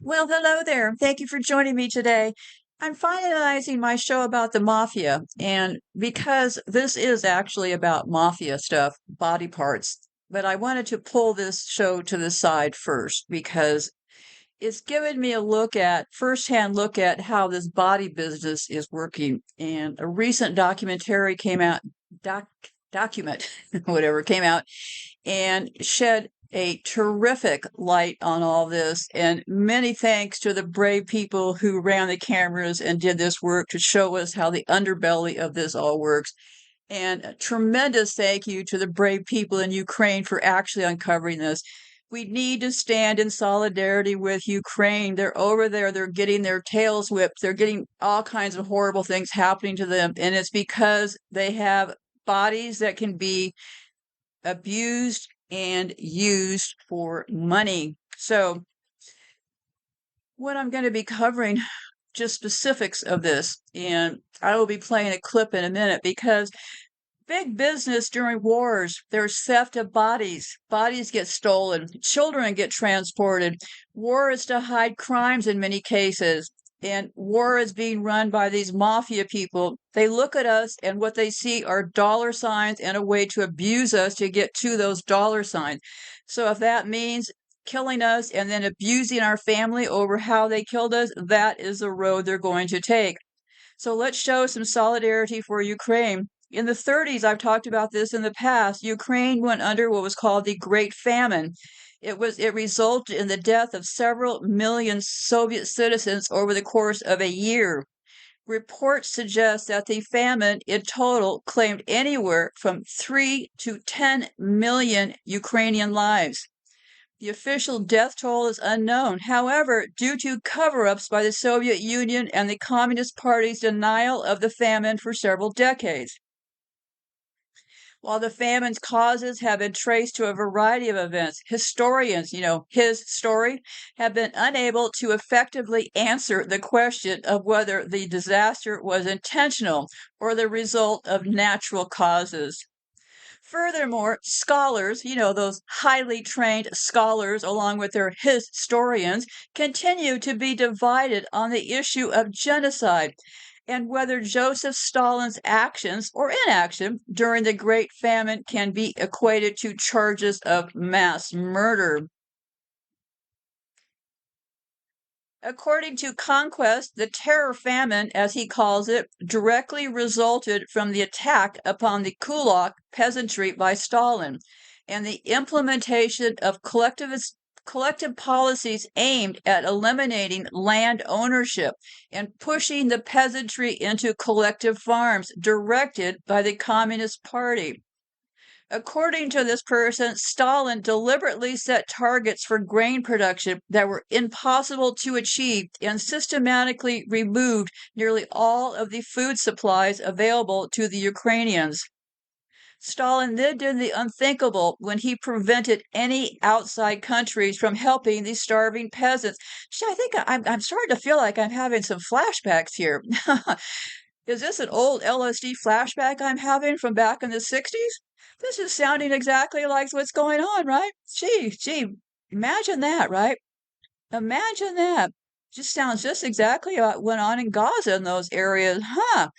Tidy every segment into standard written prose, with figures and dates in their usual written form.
Well, hello there. Thank you for joining me today. I'm finalizing my show about the mafia, and because this is actually about mafia stuff, body parts, but I wanted to pull this show to the side first because it's given me a firsthand look at how this body business is working. And a recent documentary came out, document, whatever came out, and shed a terrific light on all this. And many thanks to the brave people who ran the cameras and did this work to show us how the underbelly of this all works. And a tremendous thank you to the brave people in Ukraine for actually uncovering this. We need to stand in solidarity with Ukraine. They're over there, they're getting their tails whipped, they're getting all kinds of horrible things happening to them. And it's because they have bodies that can be abused and used for money. So, what I'm going to be covering, just specifics of this, and I will be playing a clip in a minute because big business during wars, there's theft of bodies. Bodies get stolen, children get transported. War is to hide crimes in many cases. And war is being run by these mafia people. They look at us, and what they see are dollar signs and a way to abuse us to get to those dollar signs. So if that means killing us and then abusing our family over how they killed us, that is the road they're going to take. So let's show some solidarity for Ukraine. In the 30s, I've talked about this in the past, Ukraine went under what was called the Great Famine. It resulted in the death of several million Soviet citizens over the course of a year. Reports suggest that the famine in total claimed anywhere from 3 to 10 million Ukrainian lives. The official death toll is unknown. However, due to cover-ups by the Soviet Union and the Communist Party's denial of the famine for several decades. While the famine's causes have been traced to a variety of events, historians, his story, have been unable to effectively answer the question of whether the disaster was intentional or the result of natural causes. Furthermore, scholars, those highly trained scholars, along with their historians, continue to be divided on the issue of genocide and whether Joseph Stalin's actions or inaction during the Great Famine can be equated to charges of mass murder. According to Conquest, the terror famine, as he calls it, directly resulted from the attack upon the kulak peasantry by Stalin and the implementation of collective policies aimed at eliminating land ownership and pushing the peasantry into collective farms directed by the Communist Party. According to this person, Stalin deliberately set targets for grain production that were impossible to achieve and systematically removed nearly all of the food supplies available to the Ukrainians. Stalin then did the unthinkable when he prevented any outside countries from helping these starving peasants. I think I'm starting to feel like I'm having some flashbacks here. Is this an old LSD flashback I'm having from back in the 60s? This is sounding exactly like what's going on, right? Gee, imagine that, right? Imagine that. Just sounds just exactly what went on in Gaza in those areas, huh?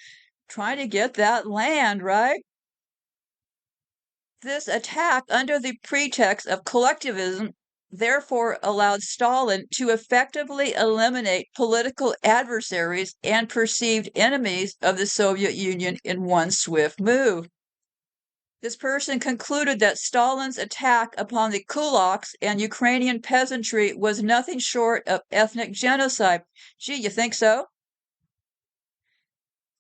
Trying to get that land, right? This attack, under the pretext of collectivism, therefore allowed Stalin to effectively eliminate political adversaries and perceived enemies of the Soviet Union in one swift move. This person concluded that Stalin's attack upon the kulaks and Ukrainian peasantry was nothing short of ethnic genocide. Gee, you think so?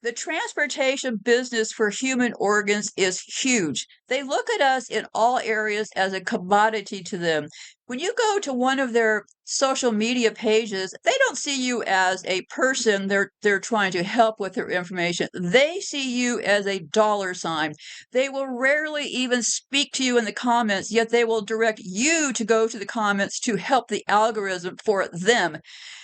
The transportation business for human organs is huge. They look at us in all areas as a commodity to them. When you go to one of their social media pages, they don't see you as a person they're trying to help with their information. They see you as a dollar sign. They will rarely even speak to you in the comments, yet they will direct you to go to the comments to help the algorithm for them.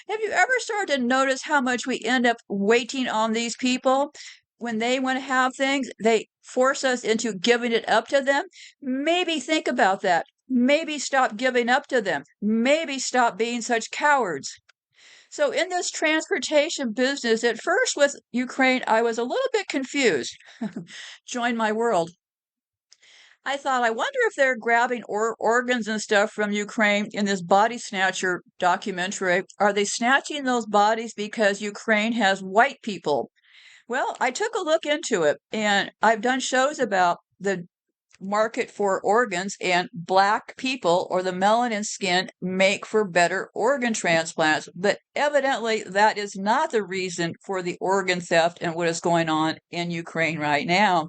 Have you ever started to notice how much we end up waiting on these people? When they want to have things, they force us into giving it up to them. Maybe think about that. Maybe stop giving up to them. Maybe stop being such cowards. So in this transportation business, at first with Ukraine, I was a little bit confused. Join my world. I thought, I wonder if they're grabbing organs and stuff from Ukraine in this body snatcher documentary. Are they snatching those bodies because Ukraine has white people? Well, I took a look into it, and I've done shows about the market for organs, and black people or the melanin skin make for better organ transplants. But evidently, that is not the reason for the organ theft and what is going on in Ukraine right now.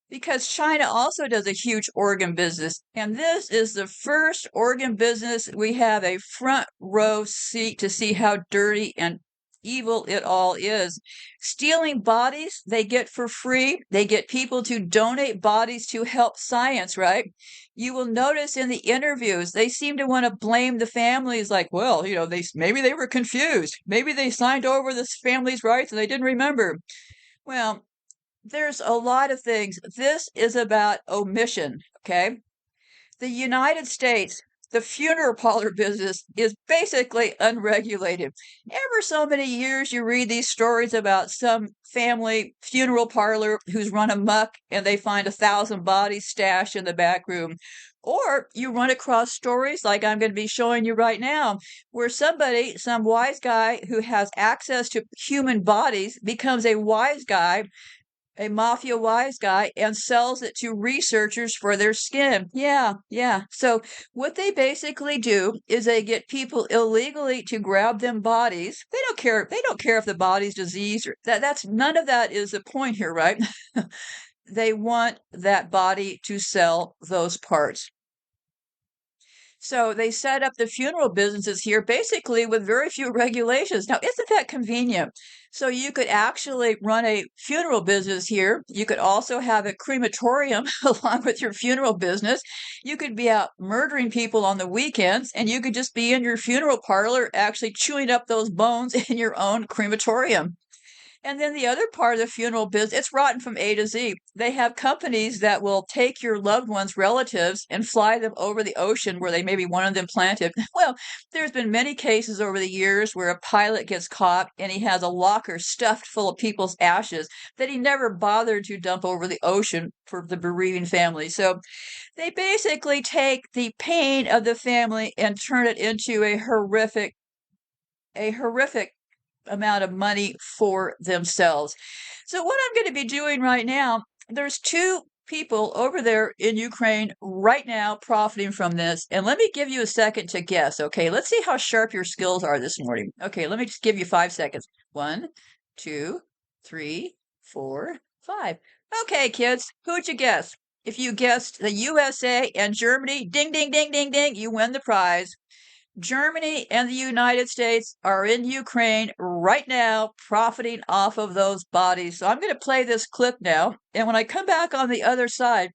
Because China also does a huge organ business, and this is the first organ business we have a front row seat to see how dirty and evil it all is. Stealing bodies they get for free. They get people to donate bodies to help science, right? You will notice in the interviews, they seem to want to blame the families like, well, maybe they were confused. Maybe they signed over this family's rights and they didn't remember. Well, there's a lot of things. This is about omission, okay? The United States, the funeral parlor business is basically unregulated. Ever so many years, you read these stories about some family funeral parlor who's run amok and they find 1,000 bodies stashed in the back room. Or you run across stories like I'm going to be showing you right now, where somebody, some wise guy who has access to human bodies, becomes a wise guy, a mafia wise guy, and sells it to researchers for their skin. Yeah, yeah. So what they basically do is they get people illegally to grab them bodies. They don't care. They don't care if the body's diseased or that's none of that is the point here, right? They want that body to sell those parts. So they set up the funeral businesses here basically with very few regulations. Now, isn't that convenient? So you could actually run a funeral business here. You could also have a crematorium along with your funeral business. You could be out murdering people on the weekends, and you could just be in your funeral parlor actually chewing up those bones in your own crematorium. And then the other part of the funeral business, it's rotten from A to Z. They have companies that will take your loved ones' relatives and fly them over the ocean where they maybe wanted them planted. Well, there's been many cases over the years where a pilot gets caught and he has a locker stuffed full of people's ashes that he never bothered to dump over the ocean for the bereaving family. So they basically take the pain of the family and turn it into a horrific amount of money for themselves. So what I'm going to be doing right now, there's two people over there in Ukraine right now profiting from this. And let me give you a second to guess. Okay, let's see how sharp your skills are this morning. Okay, let me just give you 5 seconds. 1, 2, 3, 4, 5. Okay, kids, who'd you guess? If you guessed the USA and Germany, ding, ding, ding, ding, ding, you win the prize. Germany and the United States are in Ukraine right now, profiting off of those bodies. So I'm going to play this clip now. And when I come back on the other side,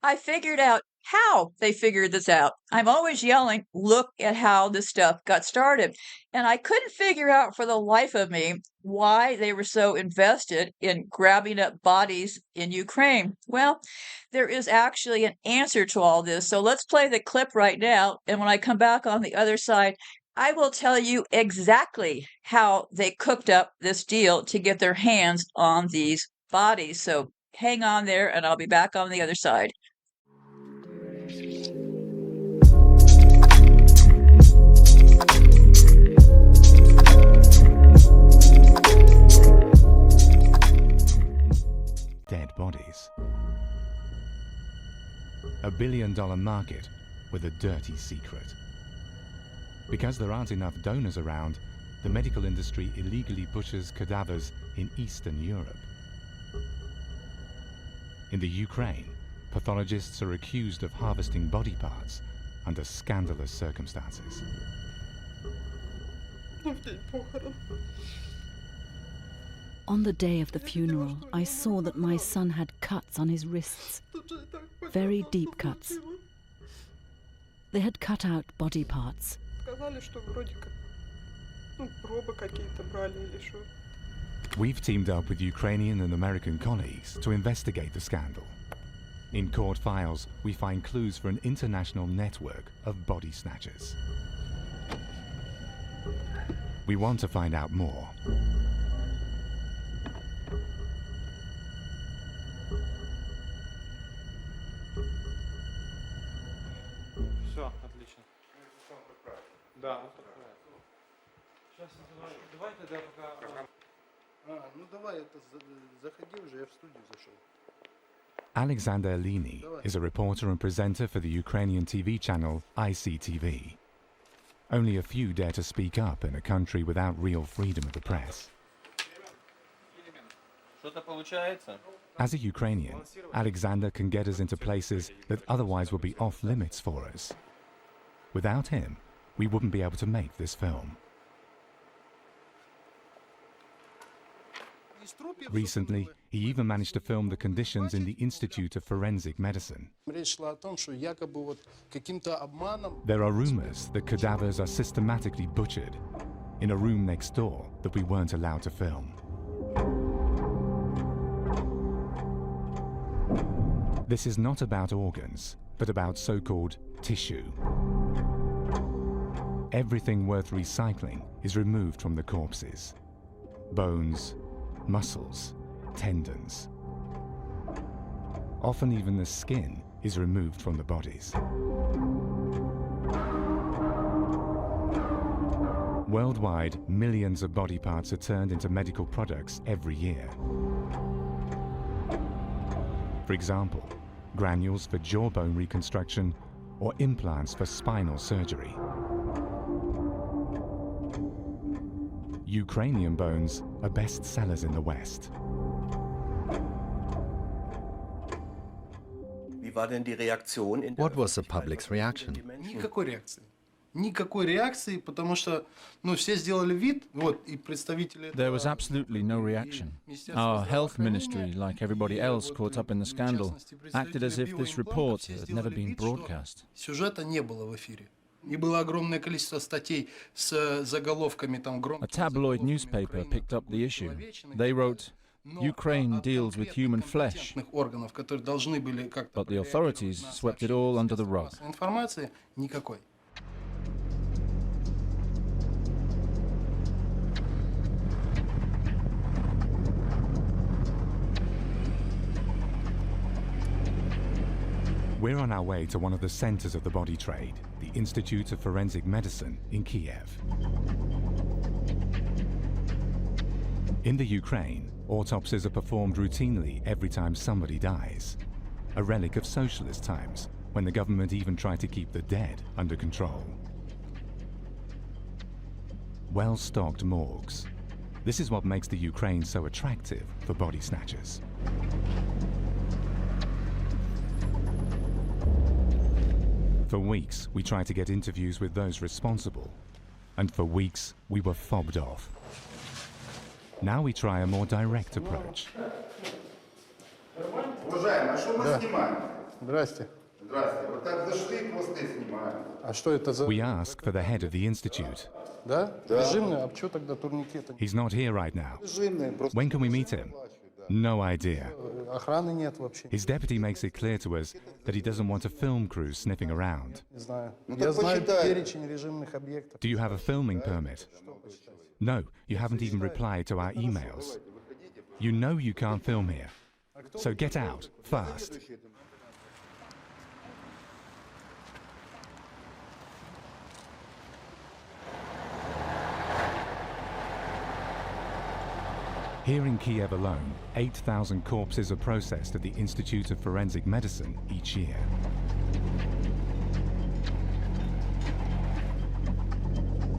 I figured out how they figured this out. I'm always yelling, look at how this stuff got started. And I couldn't figure out for the life of me why they were so invested in grabbing up bodies in Ukraine. Well, there is actually an answer to all this. So let's play the clip right now. And when I come back on the other side, I will tell you exactly how they cooked up this deal to get their hands on these bodies. So hang on there, and I'll be back on the other side. Dead bodies. A billion-dollar market with a dirty secret. Because there aren't enough donors around, the medical industry illegally butchers cadavers in Eastern Europe. In the Ukraine, pathologists are accused of harvesting body parts under scandalous circumstances. On the day of the funeral, I saw that my son had cuts on his wrists, very deep cuts. They had cut out body parts. We've teamed up with Ukrainian and American colleagues to investigate the scandal. In court files, we find clues for an international network of body snatchers. We want to find out more. Все, отлично. Да, сейчас давай тогда пока. Ну давай, это заходи уже, я в студию зашел. Alexander Lini is a reporter and presenter for the Ukrainian TV channel ICTV. Only a few dare to speak up in a country without real freedom of the press. As a Ukrainian, Alexander can get us into places that otherwise would be off limits for us. Without him, we wouldn't be able to make this film. Recently, he even managed to film the conditions in the Institute of Forensic Medicine. There are rumors that cadavers are systematically butchered in a room next door that we weren't allowed to film. This is not about organs, but about so-called tissue. Everything worth recycling is removed from the corpses. Bones, muscles, tendons. Often even the skin is removed from the bodies. Worldwide, millions of body parts are turned into medical products every year. For example, granules for jawbone reconstruction or implants for spinal surgery. Ukrainian bones are best sellers in the West. What was the public's reaction? Никакой реакции. Никакой реакции, потому что, все сделали вид, и представители... There was absolutely no reaction. Our health ministry, like everybody else caught up in the scandal, acted as if this report had never been broadcast. Сюжета не было в эфире. И было огромное количество статей с заголовками там громко. A tabloid newspaper picked up the issue. They wrote, Ukraine deals with human flesh, органов, которые должны были как-то... but the authorities swept it all under the rug. Информации никакой. We're on our way to one of the centers of the body trade, the Institute of Forensic Medicine in Kiev. In the Ukraine, autopsies are performed routinely every time somebody dies, a relic of socialist times when the government even tried to keep the dead under control. Well-stocked morgues. This is what makes the Ukraine so attractive for body snatchers. For weeks, we tried to get interviews with those responsible, and for weeks, we were fobbed off. Now we try a more direct approach. Уважаемый, а что мы снимаем? Здрасте. Здравствуйте. Вот так зашли и хвосты снимаем. А что это за... We ask for the head of the institute. Да? Режимный? А что тогда турникеты? He's not here right now. Режимные, просто... When can we meet him? No idea. Охраны нет вообще. His deputy makes it clear to us that he doesn't want a film crew sniffing around. Не знаю. Ну, Я так знаю почитай. перечень режимных объектов. Do you have a filming permit? No, you haven't even replied to our emails. You know you can't film here. So get out, fast. Here in Kiev alone, 8,000 corpses are processed at the Institute of Forensic Medicine each year.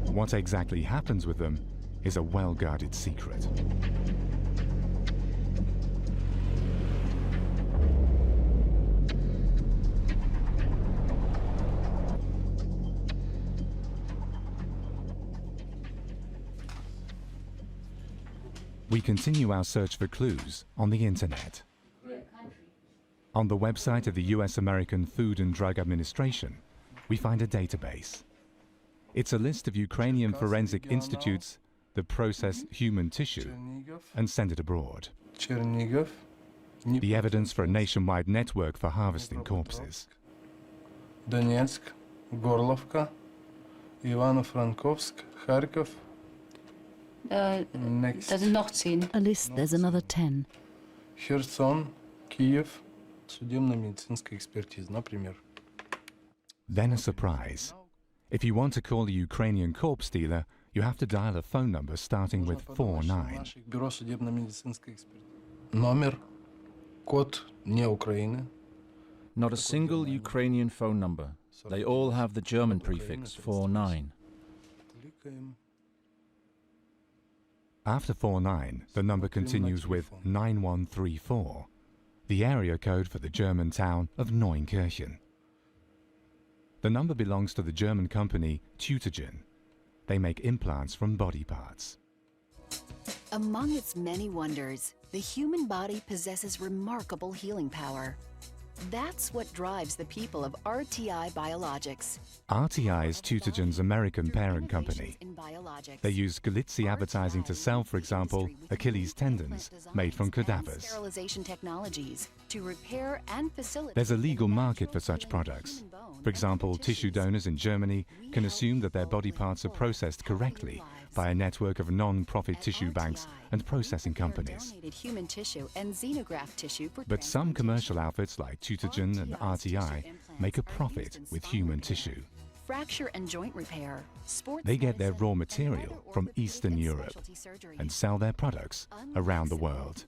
What exactly happens with them is a well-guarded secret. We continue our search for clues on the internet. On the website of the US-American Food and Drug Administration, we find a database. It's a list of Ukrainian forensic institutes that process human tissue and send it abroad. Чернигов, the evidence for a nationwide network for harvesting corpses. Donetsk, Gorlovka, Ivano-Frankovsk, Kharkov. Next. There's noch 10. A list, there's another 10. Херсон, Киев, судебно-медицинская экспертиза, например. Then a surprise. If you want to call a Ukrainian corpse dealer, you have to dial a phone number starting with 49. Бюро судебно-медицинской экспертизы. Номер, код не Украины. Not a single Ukrainian phone number. They all have the German prefix, 49. After 49, the number continues with 9134, the area code for the German town of Neunkirchen. The number belongs to the German company Tutogen. They make implants from body parts. Among its many wonders, the human body possesses remarkable healing power. That's what drives the people of RTI Biologics. RTI is Tutogen's American parent company. They use Galitzy advertising to sell, for example, Achilles tendons made from cadavers. Sterilization technologies to repair and facilitate. There's a legal market for such products. For example, tissue donors in Germany can assume that their body parts are processed correctly by a network of non-profit tissue banks and processing companies. But some commercial outfits like Tutogen and RTI make a profit with human tissue. Fracture and joint repair. They get their raw material from Eastern Europe and sell their products around the world.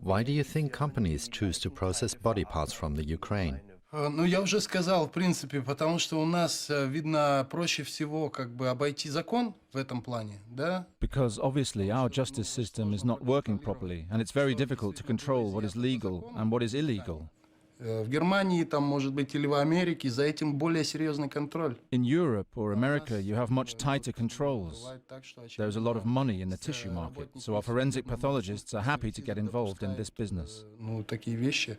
Why do you think companies choose to process body parts from the Ukraine? Ну, я уже сказал, в принципе, потому что у нас, видно, проще всего как бы обойти закон в этом плане, да? Because obviously our justice system is not working properly, and it's very difficult to control what is legal and what is illegal. В Германии, там, может быть, или в Америке, за этим более серьезный контроль. In Europe or America, you have much tighter controls. There's a lot of money in the tissue market, so our forensic pathologists are happy to get involved in this business. Ну, такие вещи.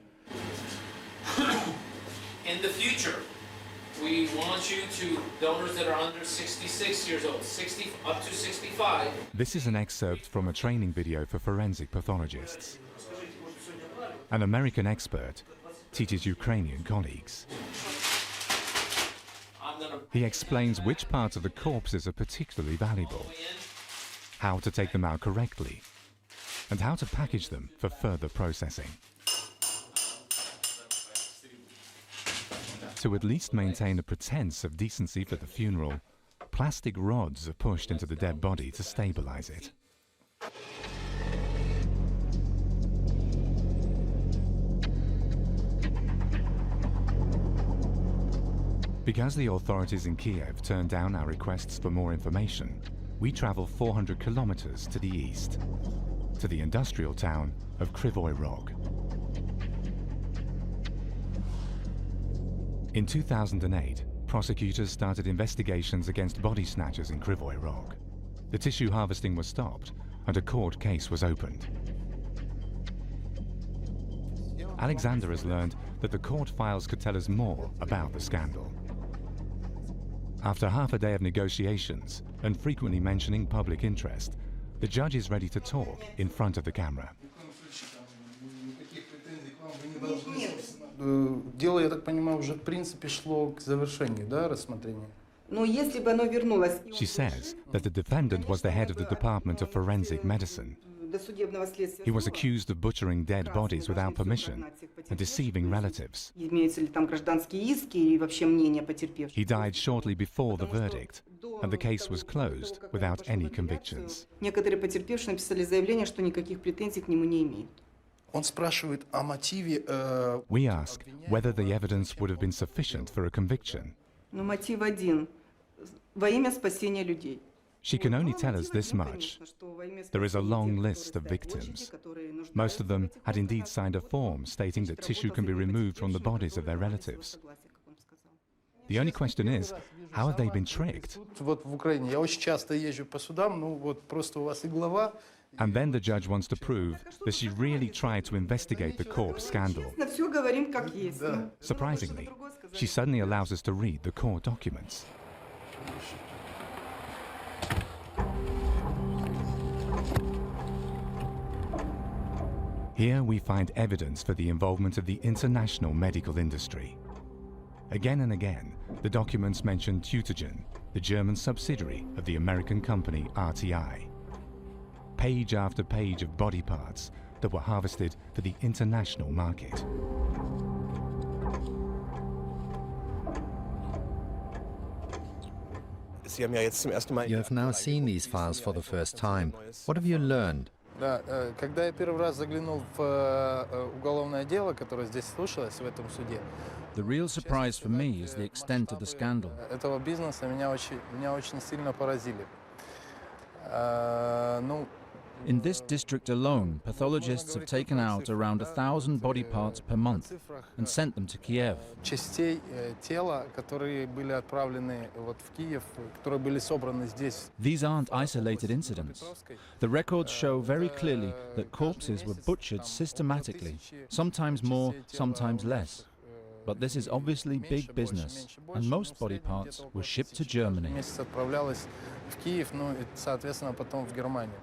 In the future, we want you to, donors that are under 66 years old, 60 up to 65. This is an excerpt from a training video for forensic pathologists. An American expert teaches Ukrainian colleagues. He explains which parts of the corpses are particularly valuable, how to take them out correctly, and how to package them for further processing. To at least maintain a pretense of decency for the funeral, plastic rods are pushed into the dead body to stabilize it. Because the authorities in Kiev turned down our requests for more information, we travel 400 kilometers to the east, to the industrial town of Krivoy Rog. In 2008, prosecutors started investigations against body snatchers in Krivoy Rog. The tissue harvesting was stopped and a court case was opened. Alexander has learned that the court files could tell us more about the scandal. After half a day of negotiations and frequently mentioning public interest, the judge is ready to talk in front of the camera. Дело, я так понимаю, уже в принципе шло к завершению, да, рассмотрения? She says that the defendant was the head of the Department of Forensic Medicine. He was accused of butchering dead bodies without permission and deceiving relatives. He died shortly before the verdict, and the case was closed without any convictions. We ask whether the evidence would have been sufficient for a conviction. She can only tell us this much. There is a long list of victims. Most of them had indeed signed a form stating that tissue can be removed from the bodies of their relatives. The only question is, how have they been tricked? And then the judge wants to prove that she really tried to investigate the corpse scandal. Surprisingly, she suddenly allows us to read the court documents. Here we find evidence for the involvement of the international medical industry. Again and again, the documents mention Tutogen, the German subsidiary of the American company RTI. Page after page of body parts that were harvested for the international market. You have now seen these files for the first time. What have you learned? Да, когда я первый раз заглянул в уголовное дело, которое здесь слушалось в этом суде, The real surprise for me is the extent of the scandal. этого бизнеса меня очень сильно поразили. Ну, In this district alone, pathologists have taken out around 1,000 body parts per month and sent them to Kiev. частей тела, которые были отправлены вот в Киев, которые были собраны здесь. These aren't isolated incidents. The records show very clearly that corpses were butchered systematically, sometimes more, sometimes less. But this is obviously big business, and most body parts were shipped to Germany. Месяц отправлялось в Киев, ну и, соответственно, потом в Германию.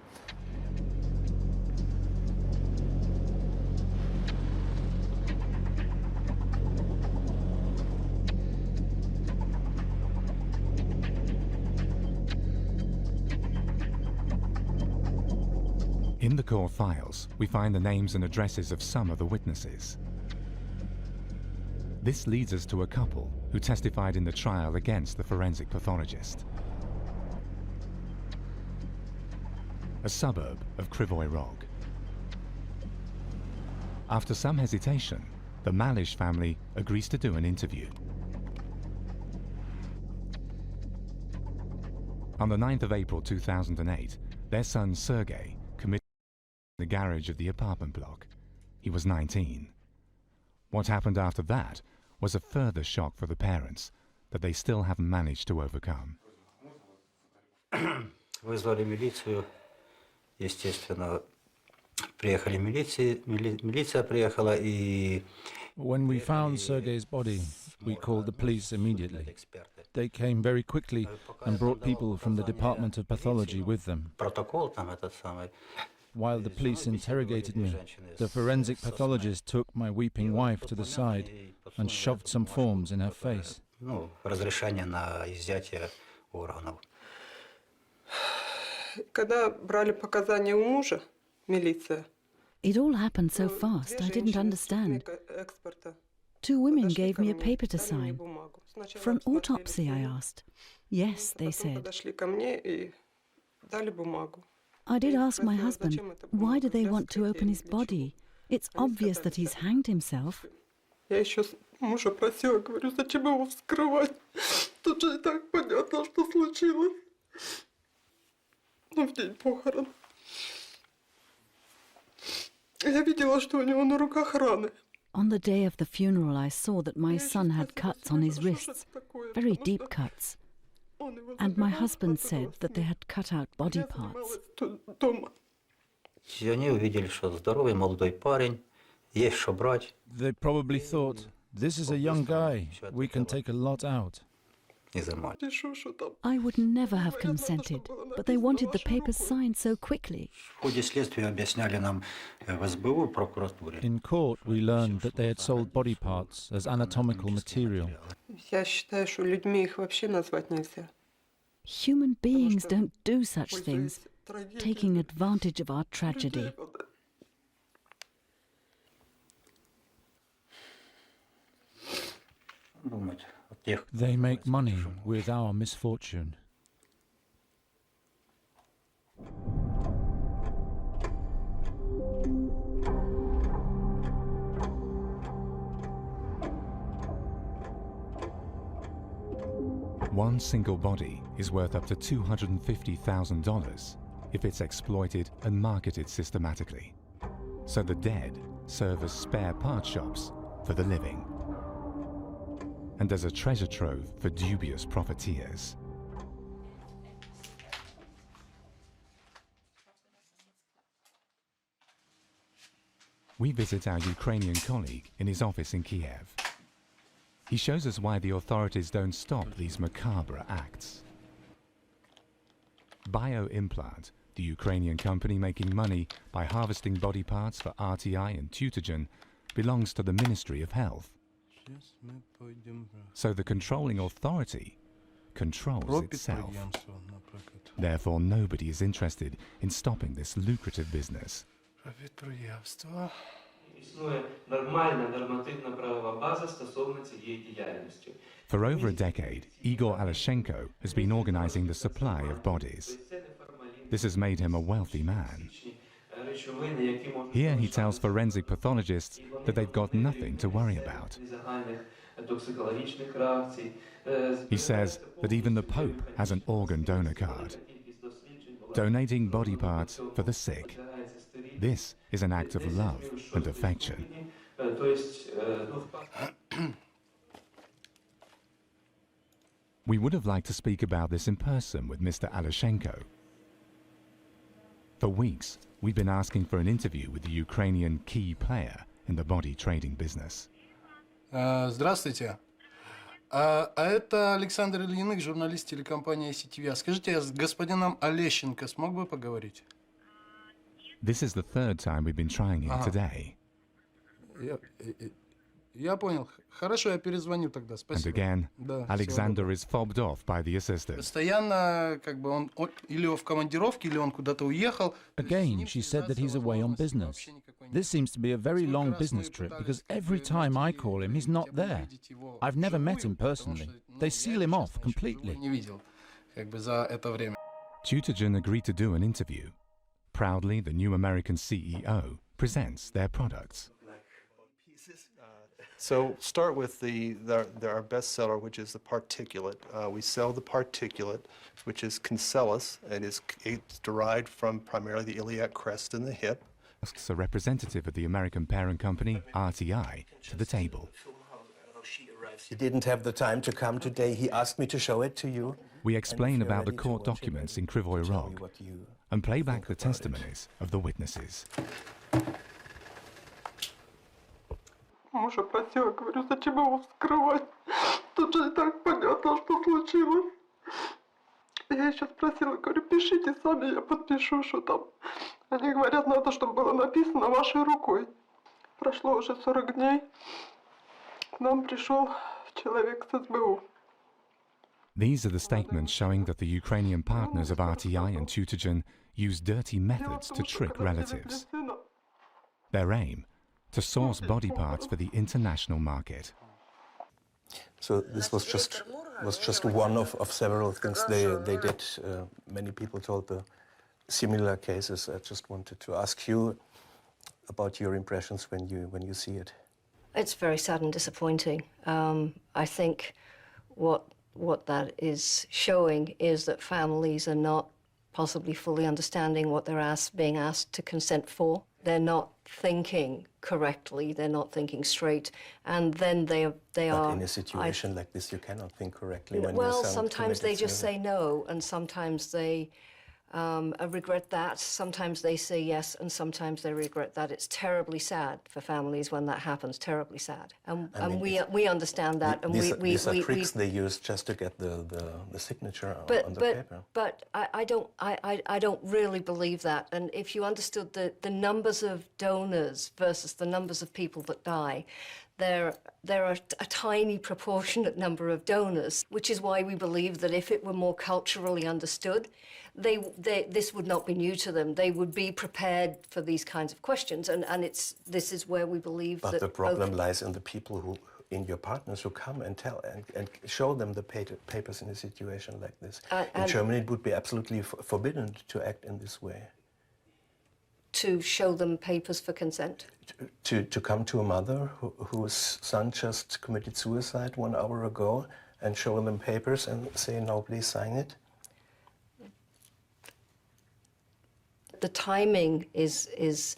In the court files, we find the names and addresses of some of the witnesses. This leads us to a couple who testified in the trial against the forensic pathologist. A suburb of Krivoy Rog. After some hesitation, the Malish family agrees to do an interview. On the 9th of April 2008, their son Sergei committed in the garage of the apartment block. He was 19. What happened after that was a further shock for the parents that they still haven't managed to overcome. Вызвали милицию, естественно, приехали милиция приехала и... When we found Sergei's body, we called the police immediately. They came very quickly and brought people from the Department of Pathology with them. Протокол там этот самый. While the police interrogated me, the forensic pathologist took my weeping wife to the side and shoved some forms in her face. Ну, разрешение на изъятие органов. Когда брали показания у мужа, милиция. It all happened so fast, I didn't understand. Two women gave me a paper to sign. For an autopsy, I asked. Yes, they said. Подошли ко мне и дали бумагу. I did ask my husband, why do they want to open his body? It's obvious that he's hanged himself. Я еще мужа просила, говорю, зачем его вскрывать? Тут же и так понятно, что случилось. Ну, в день похорон. Я видела, что у него на руках раны. On the day of the funeral, I saw that my son had cuts on his wrists, very deep cuts. And my husband said that they had cut out body parts. Они увидели, что здоровый молодой парень, есть что брать. They probably thought, this is a young guy, we can take a lot out. I would never have consented, but they wanted the papers signed so quickly. В ходе следствия объясняли нам в СБУ, прокуратуре. In court, we learned that they had sold body parts as anatomical material. Я считаю, что людьми их вообще назвать нельзя. Human beings don't do such things, taking advantage of our tragedy. They make money with our misfortune. One single body is worth up to $250,000 if it's exploited and marketed systematically. So the dead serve as spare part shops for the living, and as a treasure trove for dubious profiteers. We visit our Ukrainian colleague in his office in Kiev. He shows us why the authorities don't stop these macabre acts. Bioimplant The Ukrainian company making money by harvesting body parts for RTI and Tutogen belongs to the Ministry of Health. So the controlling authority controls itself. Therefore, nobody is interested in stopping this lucrative business. For over a decade, Igor Alashenko has been organizing the supply of bodies. This has made him a wealthy man. Here he tells forensic pathologists that they've got nothing to worry about. He says that even the Pope has an organ donor card. Donating body parts for the sick. This is an act of love and affection. We would have liked to speak about this in person with Mr. Alashenko. For weeks, we've been asking for an interview with the Ukrainian key player in the body trading business. Здравствуйте. Это Александр Ильиных, журналист телекомпании ICTV. Скажите, я с господином Олещенко смог бы поговорить? This is the third time we've been trying him today. Я понял. Хорошо, я перезвоню тогда. Спасибо. And again, Alexander is fobbed off by the assistant. Постоянно, как бы он или в командировке, или он куда-то уехал. Again, she said that he's away on business. This seems to be a very long business trip because every time I call him, he's not there. I've never met him personally. They seal him off completely. Tutogen agreed to do an interview. Proudly, the new American CEO presents their products. So start with our bestseller, which is the particulate. We sell the particulate, which is cancellous, and it's derived from primarily the iliac crest in the hip. Asks a representative of the American parent company, RTI, to the table. He didn't have the time to come today. He asked me to show it to you. We explain about the court documents in Krivoy Rog and play back the testimonies of the witnesses. Мужа просила, говорю, зачем его вскрывать? Тут же и так понятно, что случилось. Я еще спросила, говорю, пишите сами, я подпишу, что там. Они говорят, надо, чтобы было написано вашей рукой. Прошло уже 40 дней. К нам пришел человек с СБУ. These are the statements showing that the Ukrainian partners of RTI and Tutogen use dirty methods to trick relatives. Their aim? To source body parts for the international market. So this was just one of several things they did. Many people told the similar cases. I just wanted to ask you about your impressions when you see it. It's very sad and disappointing. I think what that is showing is that families are not possibly fully understanding what they're being asked to consent for. They're not thinking correctly, they're not thinking straight, and then they are... But in a situation like this, you cannot think correctly when well, sometimes they just say no, and sometimes they regret that, sometimes they say yes, and sometimes they regret that. It's terribly sad for families when that happens, terribly sad. And we understand that. And these are tricks they use just to get the signature on the paper. But I don't really believe that. And if you understood the numbers of donors versus the numbers of people that die, there are a tiny proportionate number of donors, which is why we believe that if it were more culturally understood, this would not be new to them. They would be prepared for these kinds of questions, and this is where we believe that... But the problem lies in the people in your partners who come and tell and show them the papers in a situation like this. In Germany, it would be absolutely forbidden to act in this way. To show them papers for consent? To come to a mother whose son just committed suicide 1 hour ago and show them papers and say, no, please sign it? The timing is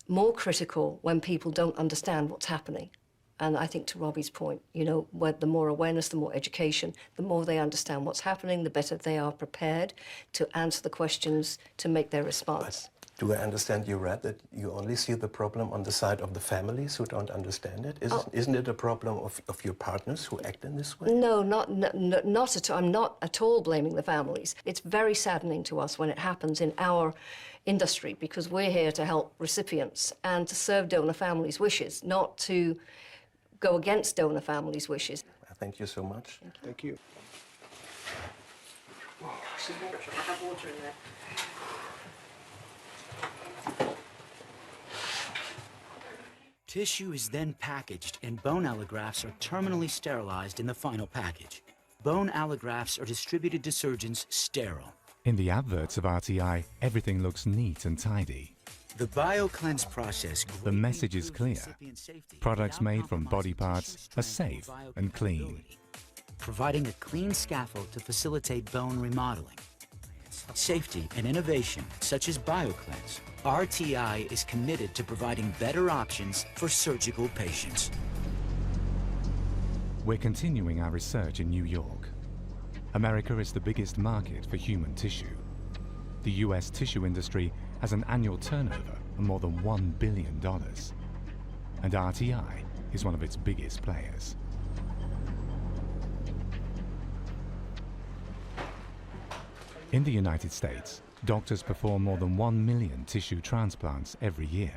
more critical when people don't understand what's happening. And I think to Robbie's point, you know, the more awareness, the more education, the more they understand what's happening, the better they are prepared to answer the questions, to make their response. Do I understand you read that you only see the problem on the side of the families who don't understand it? Isn't it a problem of your partners who act in this way? No, not at all. I'm not at all blaming the families. It's very saddening to us when it happens in our industry, because we're here to help recipients and to serve donor families' wishes, not to go against donor families' wishes. Thank you so much. Thank you. I have water in there. Tissue is then packaged, and bone allografts are terminally sterilized in the final package. Bone allografts are distributed to surgeons sterile. In the adverts of RTI, everything looks neat and tidy. The BioCleanse process. The message is clear. Products made from body parts are safe and clean, providing a clean scaffold to facilitate bone remodeling. Safety and innovation, such as BioCleanse, RTI is committed to providing better options for surgical patients. We're continuing our research in New York. America is the biggest market for human tissue. The US tissue industry has an annual turnover of more than $1 billion. And RTI is one of its biggest players. In the United States, doctors perform more than 1 million tissue transplants every year.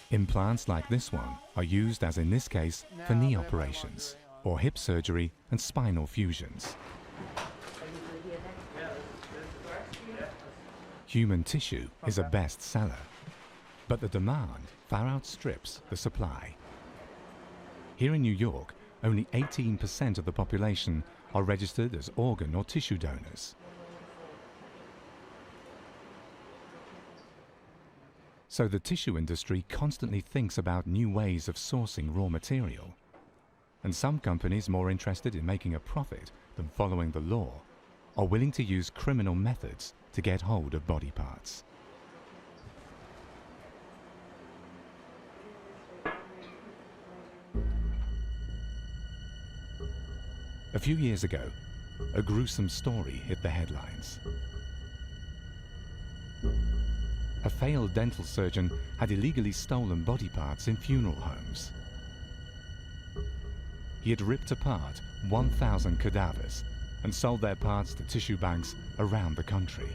Implants like this one are used, as in this case, for knee operations, or hip surgery and spinal fusions. Human tissue is a bestseller, but the demand far outstrips the supply. Here in New York, only 18% of the population are registered as organ or tissue donors. So the tissue industry constantly thinks about new ways of sourcing raw material. And some companies more interested in making a profit than following the law are willing to use criminal methods to get hold of body parts. A few years ago, a gruesome story hit the headlines. A failed dental surgeon had illegally stolen body parts in funeral homes. He had ripped apart 1,000 cadavers and sold their parts to tissue banks around the country.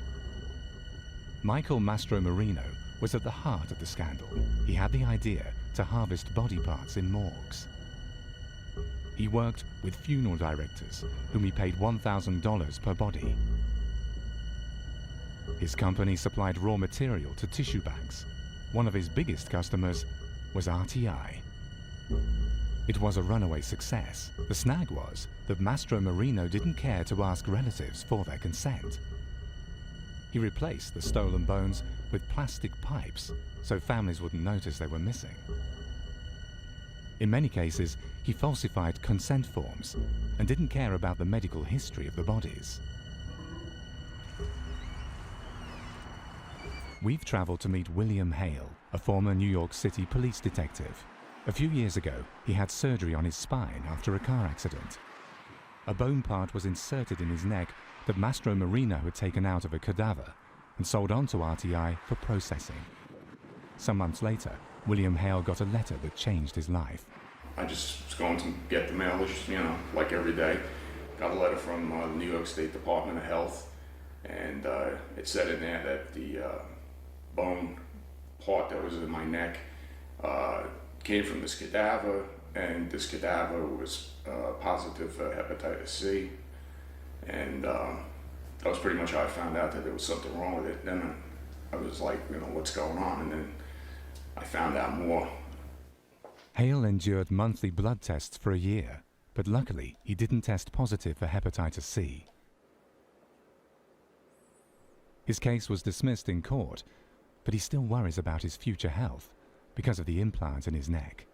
Michael Mastromarino was at the heart of the scandal. He had the idea to harvest body parts in morgues. He worked with funeral directors, whom he paid $1,000 per body. His company supplied raw material to tissue banks. One of his biggest customers was RTI. It was a runaway success. The snag was that Mastromarino didn't care to ask relatives for their consent. He replaced the stolen bones with plastic pipes so families wouldn't notice they were missing. In many cases, he falsified consent forms and didn't care about the medical history of the bodies. We've traveled to meet William Hale, a former New York City police detective. A few years ago, he had surgery on his spine after a car accident. A bone part was inserted in his neck that Mastromarino had taken out of a cadaver and sold on to RTI for processing. Some months later, William Hale got a letter that changed his life. I just was going to get the mail, like every day. Got a letter from the New York State Department of Health, and it said in there that the bone part that was in my neck came from this cadaver, and this cadaver was positive for hepatitis C. And that was pretty much how I found out that there was something wrong with it. Then I was like, what's going on? And then I found out more. Hale endured monthly blood tests for a year, but luckily he didn't test positive for hepatitis C. His case was dismissed in court, but he still worries about his future health because of the implant in his neck.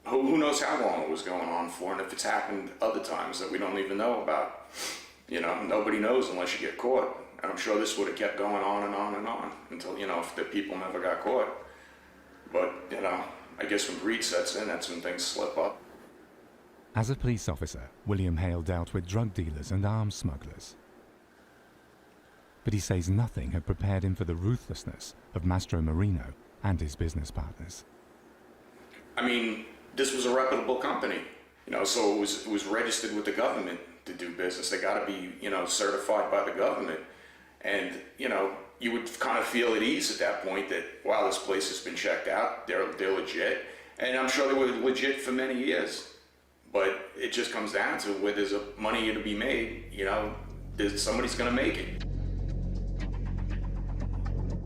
Who knows how long it was going on for, and if it's happened other times that we don't even know about. Nobody knows unless you get caught. And I'm sure this would have kept going on and on and on until, if the people never got caught. But, I guess when greed sets in, that's when things slip up. As a police officer, William Hale dealt with drug dealers and arms smugglers. But he says nothing had prepared him for the ruthlessness of Mastro Marino and his business partners. I mean, this was a reputable company, so it was registered with the government to do business. They got to be, certified by the government. And, you would kind of feel at ease at that point that, wow, this place has been checked out, they're legit. And I'm sure they were legit for many years. But it just comes down to where there's money to be made, somebody's going to make it.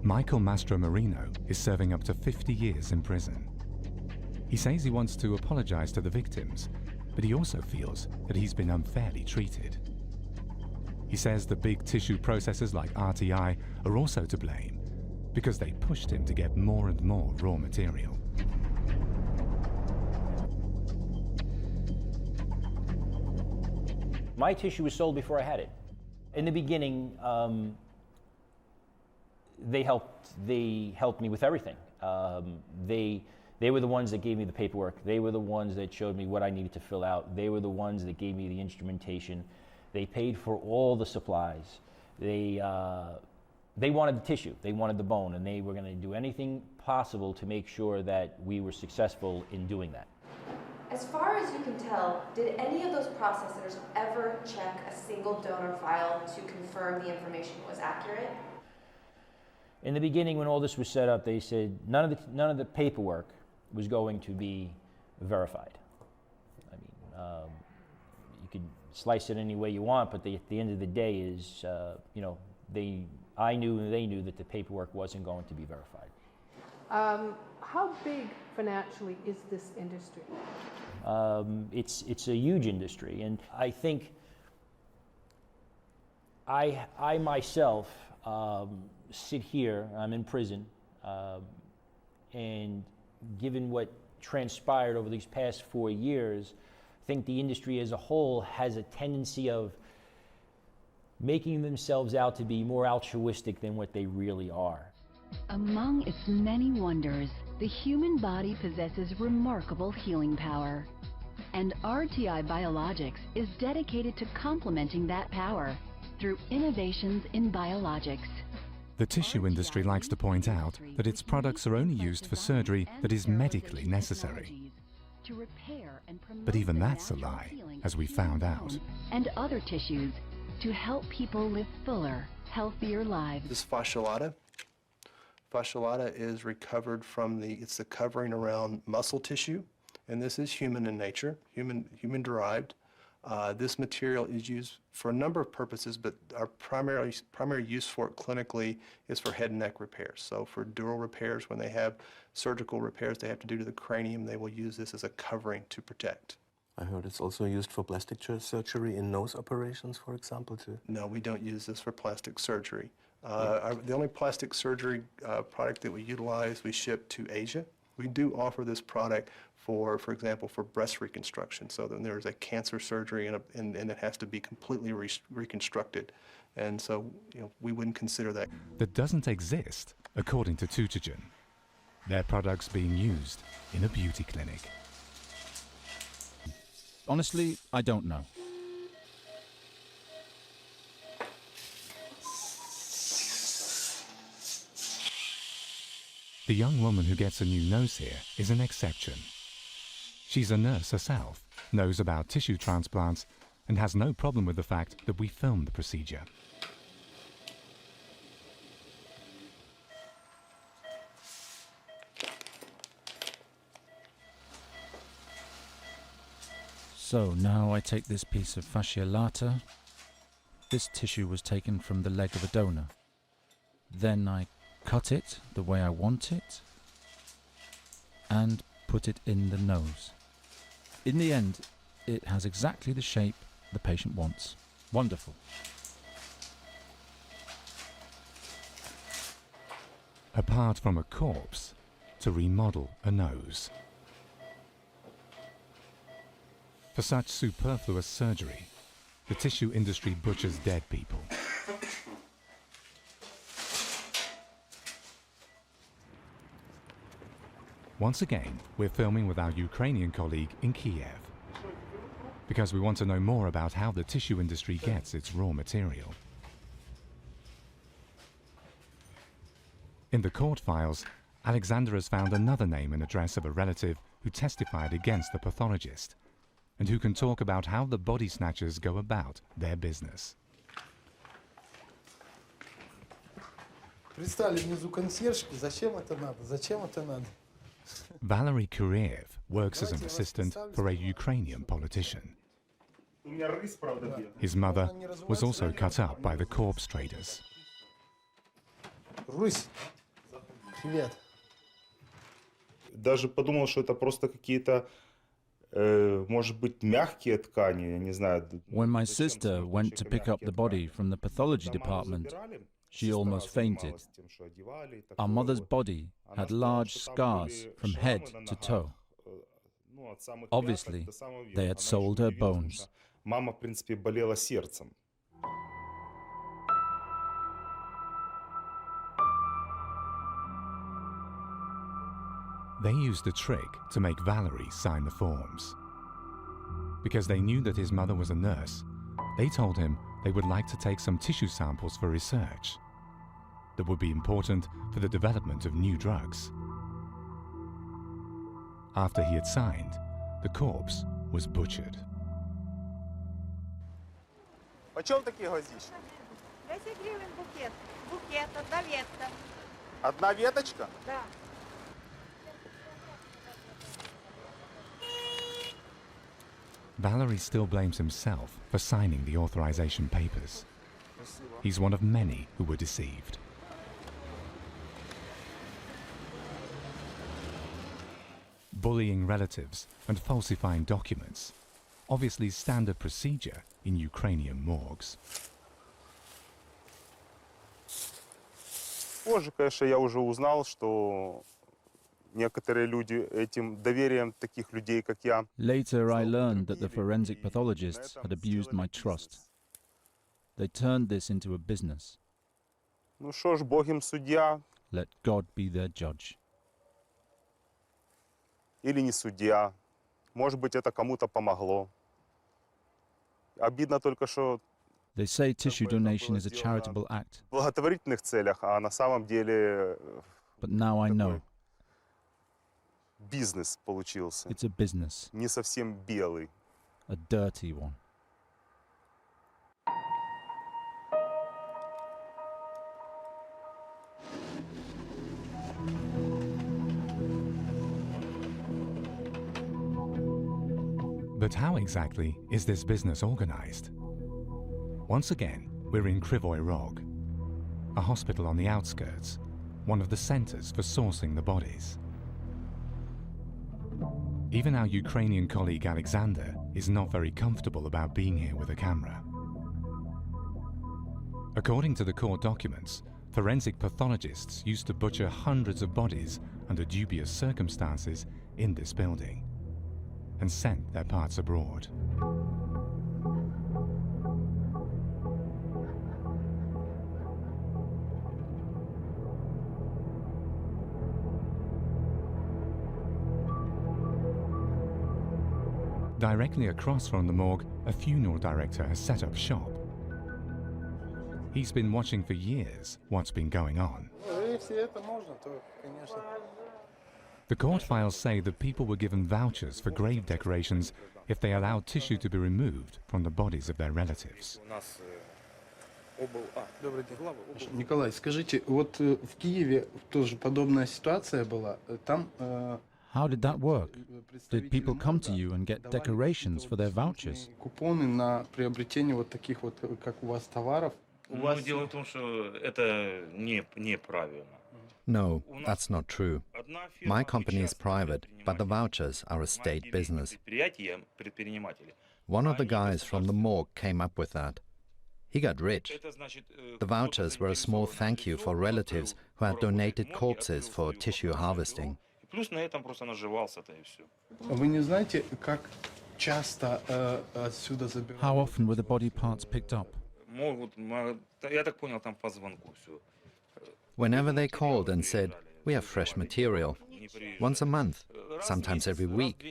Michael Mastro Marino is serving up to 50 years in prison. He says he wants to apologize to the victims, but he also feels that he's been unfairly treated. He says the big tissue processors like RTI are also to blame because they pushed him to get more and more raw material. My tissue was sold before I had it. In the beginning, they helped me with everything. They were the ones that gave me the paperwork. They were the ones that showed me what I needed to fill out. They were the ones that gave me the instrumentation. They paid for all the supplies. They wanted the tissue. They wanted the bone, and they were going to do anything possible to make sure that we were successful in doing that. As far as you can tell, did any of those processors ever check a single donor file to confirm the information was accurate? In the beginning, when all this was set up, they said none of the paperwork was going to be verified. I mean, you can slice it any way you want, but at the end of the day is, I knew and they knew that the paperwork wasn't going to be verified. How big financially is this industry? It's a huge industry, and I think I myself sit here, I'm in prison, and given what transpired over these past 4 years, I think the industry as a whole has a tendency of making themselves out to be more altruistic than what they really are. Among its many wonders, the human body possesses remarkable healing power. And RTI Biologics is dedicated to complementing that power through innovations in biologics. The tissue industry likes to point out that its products are only used for surgery that is medically necessary. But even that's a lie, as we found out. And other tissues to help people live fuller, healthier lives. This fasciolata. Fasciolata is recovered from it's the covering around muscle tissue, and this is human in nature, human derived. This material is used for a number of purposes, but our primary use for it clinically is for head and neck repairs. So for dural repairs, when they have surgical repairs they have to do to the cranium, they will use this as a covering to protect. I heard it's also used for plastic surgery in nose operations, for example, too. No, we don't use this for plastic surgery. The only plastic surgery product that we utilize, we ship to Asia. We do offer this product for example, for breast reconstruction. So then there's a cancer surgery and it has to be completely reconstructed. And so, we wouldn't consider that. That doesn't exist, according to Tutogen. Their products being used in a beauty clinic. Honestly, I don't know. The young woman who gets a new nose here is an exception. She's a nurse herself, knows about tissue transplants, and has no problem with the fact that we filmed the procedure. So now I take this piece of fasciolata. This tissue was taken from the leg of a donor. Then I cut it the way I want it and put it in the nose. In the end, it has exactly the shape the patient wants. Wonderful. Apart from a corpse, to remodel a nose. For such superfluous surgery, the tissue industry butchers dead people. Once again, we're filming with our Ukrainian colleague in Kiev. because we want to know more about how the tissue industry gets its raw material. In the court files, Alexander has found another name and address of a relative who testified against the pathologist and who can talk about how the body snatchers go about their business. Пристали внизу консьержки, зачем это надо? Зачем это надо? Valery Kuriev works as an assistant for a Ukrainian politician. His mother was also cut up by the corpse traders. Русь, привет. Даже подумал, что это просто какие-то, может быть, мягкие ткани, я не знаю. When my sister went to pick up the body from the pathology department, she almost fainted. Our mother's body had large scars from head to toe. Obviously, they had sold her bones. Мама, в принципе, болела сердцем. They used a trick to make Valery sign the forms. Because they knew that his mother was a nurse, they told him they would like to take some tissue samples for research that would be important for the development of new drugs. After he had signed, the corpse was butchered. Почем такие гвоздички? 10 гривен букет. Букет, одна ветка. Одна веточка? Да. Valery still blames himself for signing the authorization papers. He's one of many who were deceived. Bullying relatives and falsifying documents, obviously standard procedure in Ukrainian morgues. Позже, конечно, я уже узнал, что некоторые люди этим доверием таких людей, как я. Later, I learned that the forensic pathologists had abused my trust. They turned this into a business. Ну что ж, Бог им судья. Let God be their judge. Или не судья. Может быть, это кому-то помогло. Обидно только, что They say tissue donation is a charitable act. в благотворительных целях, а на самом деле But now I know бизнес получился. it's a business, Не совсем белый. a dirty one. But how exactly is this business organized? Once again, we're in Krivoy Rog, a hospital on the outskirts, one of the centers for sourcing the bodies. Even our Ukrainian colleague Alexander is not very comfortable about being here with a camera. According to the court documents, forensic pathologists used to butcher hundreds of bodies under dubious circumstances in this building and sent their parts abroad. Directly across from the morgue, a funeral director has set up shop. He's been watching for years what's been going on. The court files say that people were given vouchers for grave decorations if they allowed tissue to be removed from the bodies of their relatives. Николай, скажите, вот в Киеве тоже подобная ситуация была. Там How did that work? Did people come to you and get decorations for their vouchers? купоны на приобретение вот таких вот, как у вас, товаров. Ну, дело в том, что это неправильно. No, that's not true. My company is private, but the vouchers are a state business. One of the guys from the morgue came up with that. He got rich. The vouchers were a small thank you for relatives who had donated corpses for tissue harvesting. Вы не знаете, как часто отсюда забирают? How often were the body parts picked up? Я так понял, там по звонку все. Whenever they called and said, "We have fresh material," once a month, sometimes every week.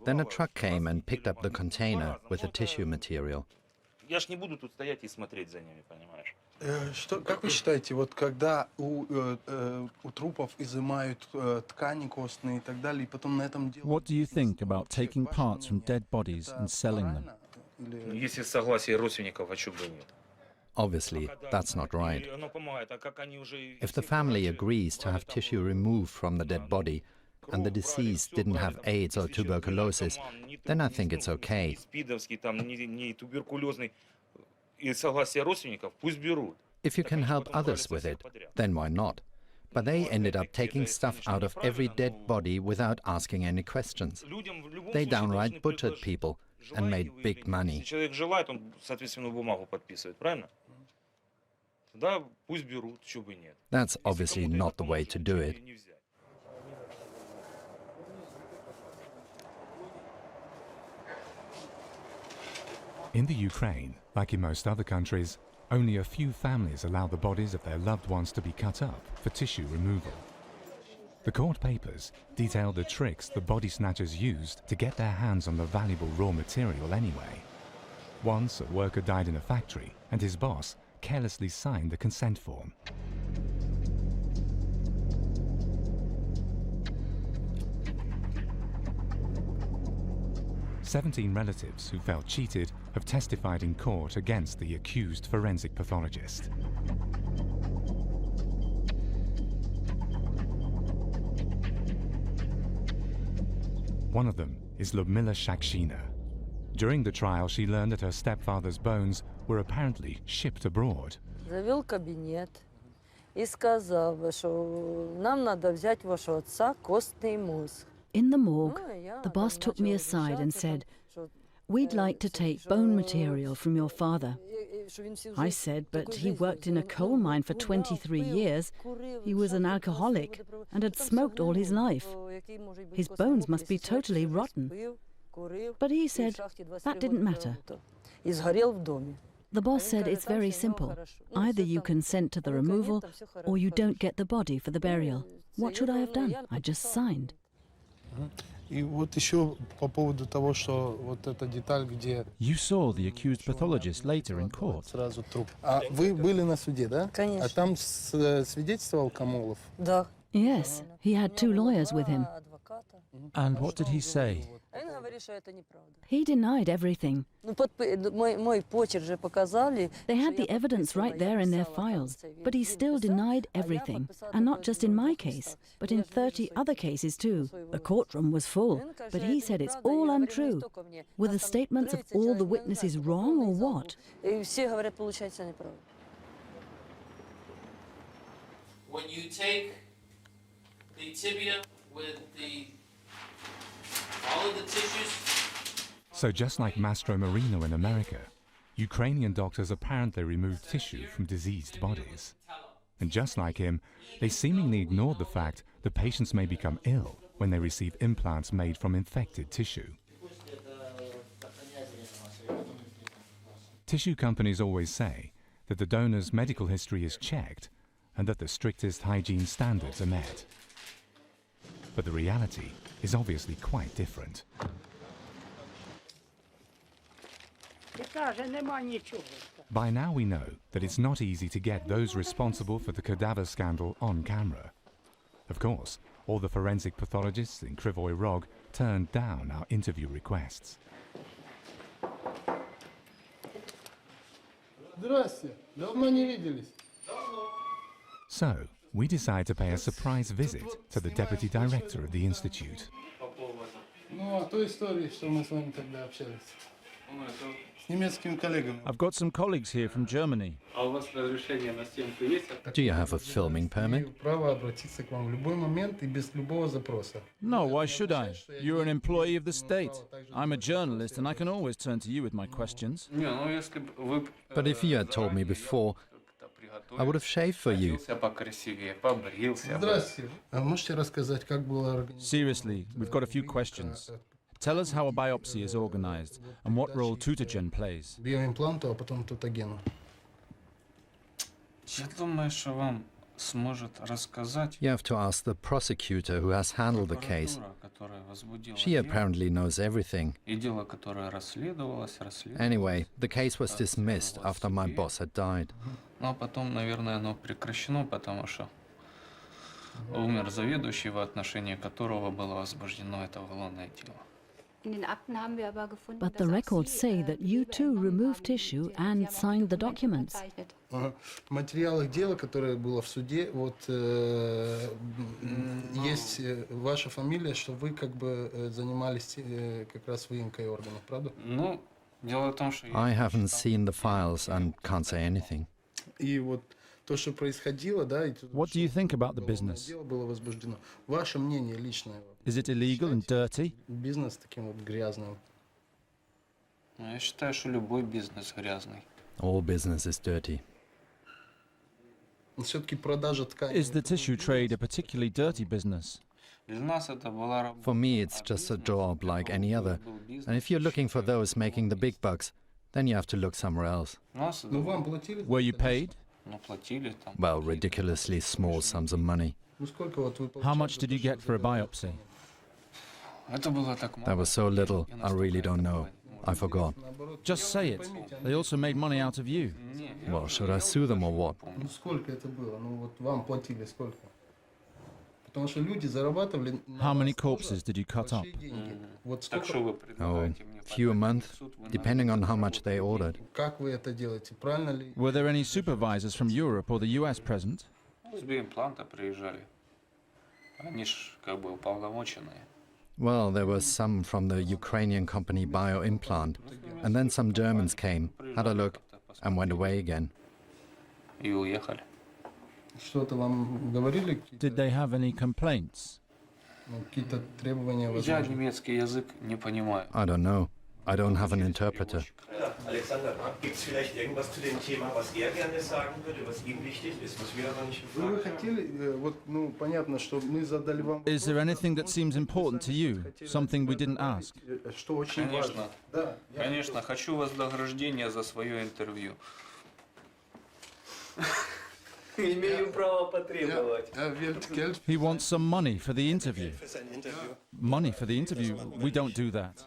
Then a truck came and picked up the container with the tissue material. Я ж не буду тут стоять и смотреть за ними, понимаешь? Как вы считаете, вот когда у трупов изымают ткани костные и так далее, и потом на этом делают... What do you think about taking parts from dead bodies and selling them? Если согласие родственников, а чего бы нет? Obviously, that's not right. If the family agrees to have tissue removed from the dead body, and the deceased didn't have AIDS or tuberculosis, then I think it's okay. If you can help others with it, then why not? But they ended up taking stuff out of every dead body without asking any questions. They downright butchered people and made big money. That's obviously not the way to do it. In the Ukraine, like in most other countries, only a few families allow the bodies of their loved ones to be cut up for tissue removal. The court papers detail the tricks the body snatchers used to get their hands on the valuable raw material anyway. Once, a worker died in a factory, and his boss carelessly signed the consent form. "17 relatives who felt cheated have testified in court against the accused forensic pathologist. One of them is Ludmila Shakshina. During the trial, she learned that her stepfather's bones were apparently shipped abroad. Завел кабинет и сказал, что нам надо взять вашего отца костный мозг. In the morgue, the boss took me aside and said, "We'd like to take bone material from your father." I said, but he worked in a coal mine for 23 years. He was an alcoholic and had smoked all his life. His bones must be totally rotten. But he said that didn't matter. The boss said it's very simple. Either you consent to the removal or you don't get the body for the burial. What should I have done? I just signed. И вот еще по поводу того, что вот эта деталь, где... You saw the accused pathologist later in court. Сразу труп. А вы были на суде, да? Конечно. А там свидетельствовал Камолов? Да. Yes, he had 2 lawyers with him. And what did he say? He denied everything. Мой почерк же показали. They had the evidence right there in their files, but he still denied everything. And not just in my case, but in 30 other cases too. The courtroom was full, but he said it's all untrue. Were the statements of all the witnesses wrong or what? Все говорят, получается неправда. When you take the tibia with all of the tissues. So just like Mastro Marino in America, Ukrainian doctors apparently removed tissue from diseased bodies. And just like him, they seemingly ignored the fact that patients may become ill when they receive implants made from infected tissue. Tissue companies always say that the donor's medical history is checked and that the strictest hygiene standards are met. But the reality is obviously quite different. By now we know that it's not easy to get those responsible for the cadaver scandal on camera. Of course, all the forensic pathologists in Krivoy Rog turned down our interview requests. So, we decide to pay a surprise visit to the deputy director of the institute. I've got some colleagues here from Germany. Do you have a filming permit? No, why should I? You're an employee of the state. I'm a journalist and I can always turn to you with my questions. But if you had told me before, I would have shaved for you. Seriously, we've got a few questions. Tell us how a biopsy is organized and what role Tutogen plays. Биоимпланту, а потом Тутогену. Я думаю, що вам You have to ask the prosecutor who has handled the case. She apparently knows everything. Anyway, the case was dismissed after my boss had died. Умер заведующий, в отношении которого было возбуждено это уголовное дело. But the records say that you too removed tissue and signed the documents. В материалах дела, которое было в суде, вот есть ваша фамилия, что вы как бы занимались как раз выемкой органов, правда? Ну, дело в том, что I haven't seen the files and can't say anything. И вот то, что происходило, да, What do you think about the business? дело было возбуждено. Ваше мнение личное? Is it illegal and dirty? Бизнес таким вот грязным. я считаю, что любой бизнес грязный. All business is dirty. Все-таки продажа тканей. Is the tissue trade a particularly dirty business? Для нас это была работа. For me, it's just a job like any other. And if you're looking for those making the big bucks, then you have to look somewhere else. Ну вам платили? Were you paid? Ну, платили там. Well, ridiculously small sums of money. Ну сколько вот вы How much did you get for a biopsy? Это было так мало. That was so little, I really don't know. I forgot. Just say it. They also made money out of you. Well, should I sue them or what? Ну сколько это было? Ну вот вам платили сколько? Потому что люди зарабатывали. How many corpses did you cut up? Вот Так сколько? что вы Oh, предлагаете мне? few a month, depending on how much they ordered. Как вы это делаете? Правильно ли? Were there any supervisors from Europe or the US present? С биоимпланта приезжали. Они ж как бы уполномоченные. Well, there were some from the Ukrainian company BioImplant, and then some Germans came, had a look, and went away again. И уехали. Что-то вам говорили? Did they have any complaints? Какие-то требования? Я немецкий язык не понимаю. I don't know. I don't have an interpreter. Alexander, gibt es vielleicht irgendwas zu dem Thema, was er gerne sagen würde, was ihm wichtig ist, was wir aber nicht Вы gefragt haben? хотели, вот, ну, понятно, что мы задали вам... Is there anything that seems important to you? Something we didn't ask? Что очень важно. Конечно. Да. Конечно, хочу вознаграждение за свое интервью. Имею право потребовать. He wants some money for the interview. Money for the interview? We don't do that.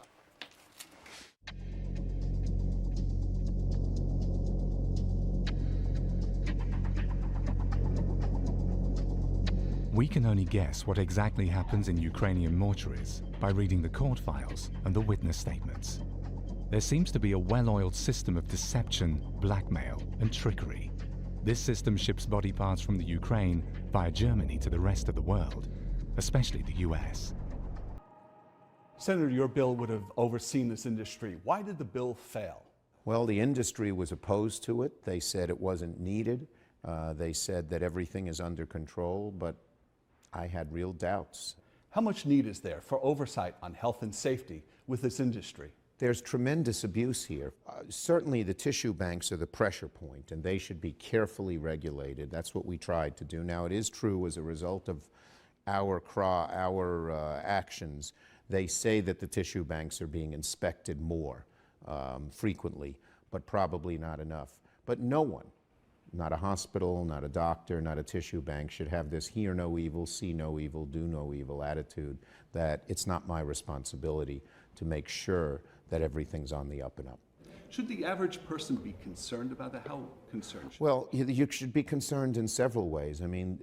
We can only guess what exactly happens in Ukrainian mortuaries by reading the court files and the witness statements. There seems to be a well-oiled system of deception, blackmail, and trickery. This system ships body parts from the Ukraine via Germany to the rest of the world, especially the US. Senator, your bill would have overseen this industry. Why did the bill fail? Well, the industry was opposed to it. They said it wasn't needed. They said that everything is under control, but I had real doubts. How much need is there for oversight on health and safety with this industry? There's tremendous abuse here. Certainly the tissue banks are the pressure point, and they should be carefully regulated. That's what we tried to do. Now, it is true, as a result of our actions, they say that the tissue banks are being inspected more frequently, but probably not enough. But no one, not a hospital, not a doctor, not a tissue bank, should have this hear no evil, see no evil, do no evil attitude, that it's not my responsibility to make sure that everything's on the up and up. Should the average person be concerned about that? How concerned should Well, you should be concerned in several ways. I mean,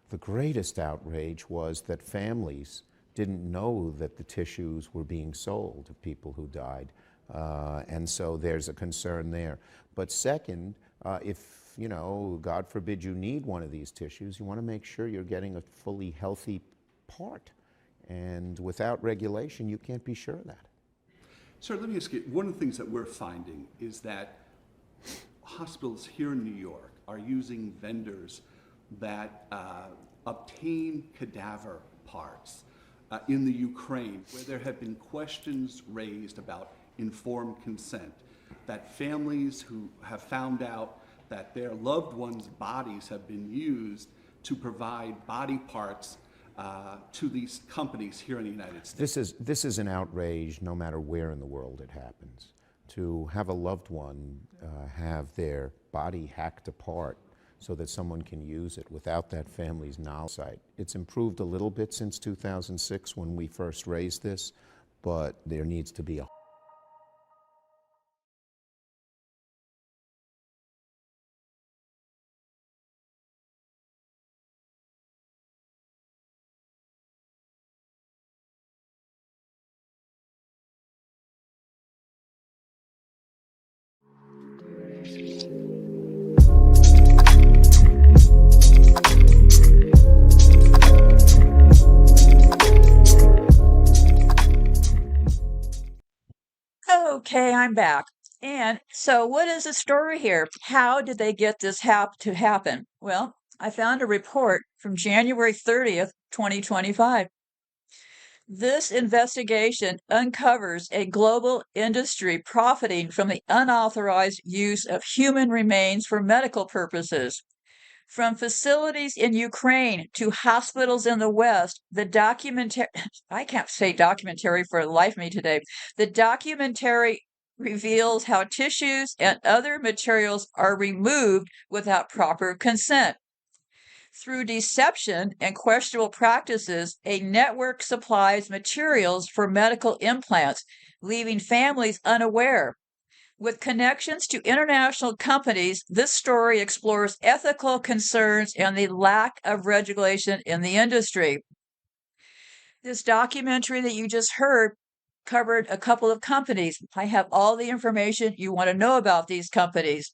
the greatest outrage was that families didn't know that the tissues were being sold to people who died. And so there's a concern there. But second, if, you know, God forbid you need one of these tissues, you want to make sure you're getting a fully healthy part. And without regulation, you can't be sure of that. Sir, let me ask you, one of the things that we're finding is that hospitals here in New York are using vendors that obtain cadaver parts in the Ukraine, where there have been questions raised about informed consent, that families who have found out that their loved ones' bodies have been used to provide body parts to these companies here in the United States. This is an outrage no matter where in the world it happens. To have a loved one have their body hacked apart so that someone can use it without that family's knowledge. It's improved a little bit since 2006 when we first raised this, but there needs to be a Okay, I'm back. And so, what is the story here? How did they get this to happen? Well, I found a report from January 30th, 2025. This investigation uncovers a global industry profiting from the unauthorized use of human remains for medical purposes. From facilities in Ukraine to hospitals in the West, the documentary, I can't say documentary for the life of me today. The documentary reveals how tissues and other materials are removed without proper consent. Through deception and questionable practices, a network supplies materials for medical implants, leaving families unaware. With connections to international companies, this story explores ethical concerns and the lack of regulation in the industry. This documentary that you just heard covered a couple of companies. I have all the information you want to know about these companies.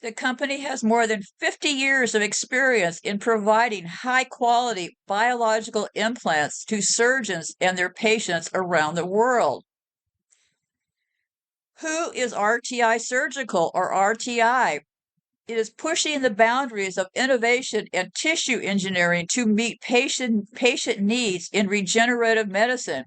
The company has more than 50 years of experience in providing high-quality biological implants to surgeons and their patients around the world. Who is RTI Surgical, or RTI? It is pushing the boundaries of innovation and tissue engineering to meet patient needs in regenerative medicine.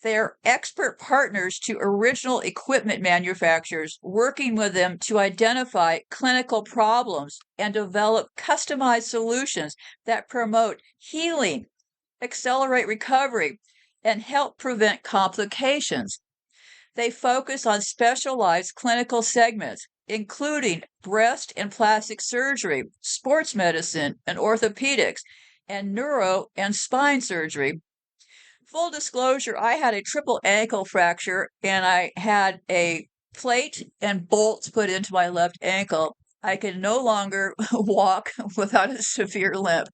They are expert partners to original equipment manufacturers, working with them to identify clinical problems and develop customized solutions that promote healing, accelerate recovery, and help prevent complications. They focus on specialized clinical segments, including breast and plastic surgery, sports medicine and orthopedics, and neuro and spine surgery. Full disclosure, I had a triple ankle fracture and I had a plate and bolts put into my left ankle. I can no longer walk without a severe limp.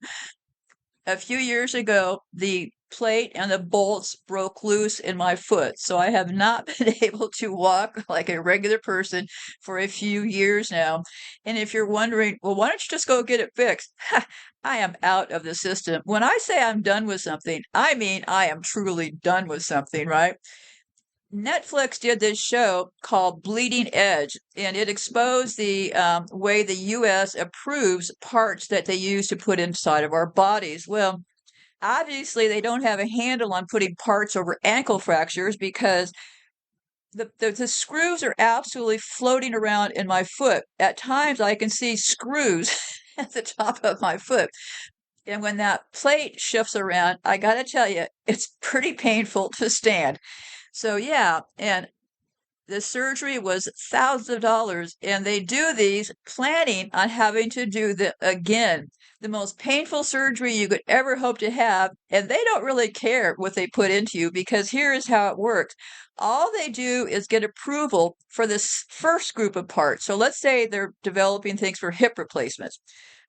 A few years ago, the plate and the bolts broke loose in my foot, so I have not been able to walk like a regular person for a few years now. And if you're wondering, well, why don't you just go get it fixed? I am out of the system. When I say I'm done with something, I mean I am truly done with something, right? Netflix did this show called Bleeding Edge, and it exposed the way the U.S. approves parts that they use to put inside of our bodies. Well, obviously, they don't have a handle on putting parts over ankle fractures because the screws are absolutely floating around in my foot. At times, I can see screws at the top of my foot. And when that plate shifts around, I got to tell you, it's pretty painful to stand. So yeah, and the surgery was thousands of dollars, and they do these planning on having to do the most painful surgery you could ever hope to have, and they don't really care what they put into you because here is how it works. All they do is get approval for this first group of parts. So let's say they're developing things for hip replacements.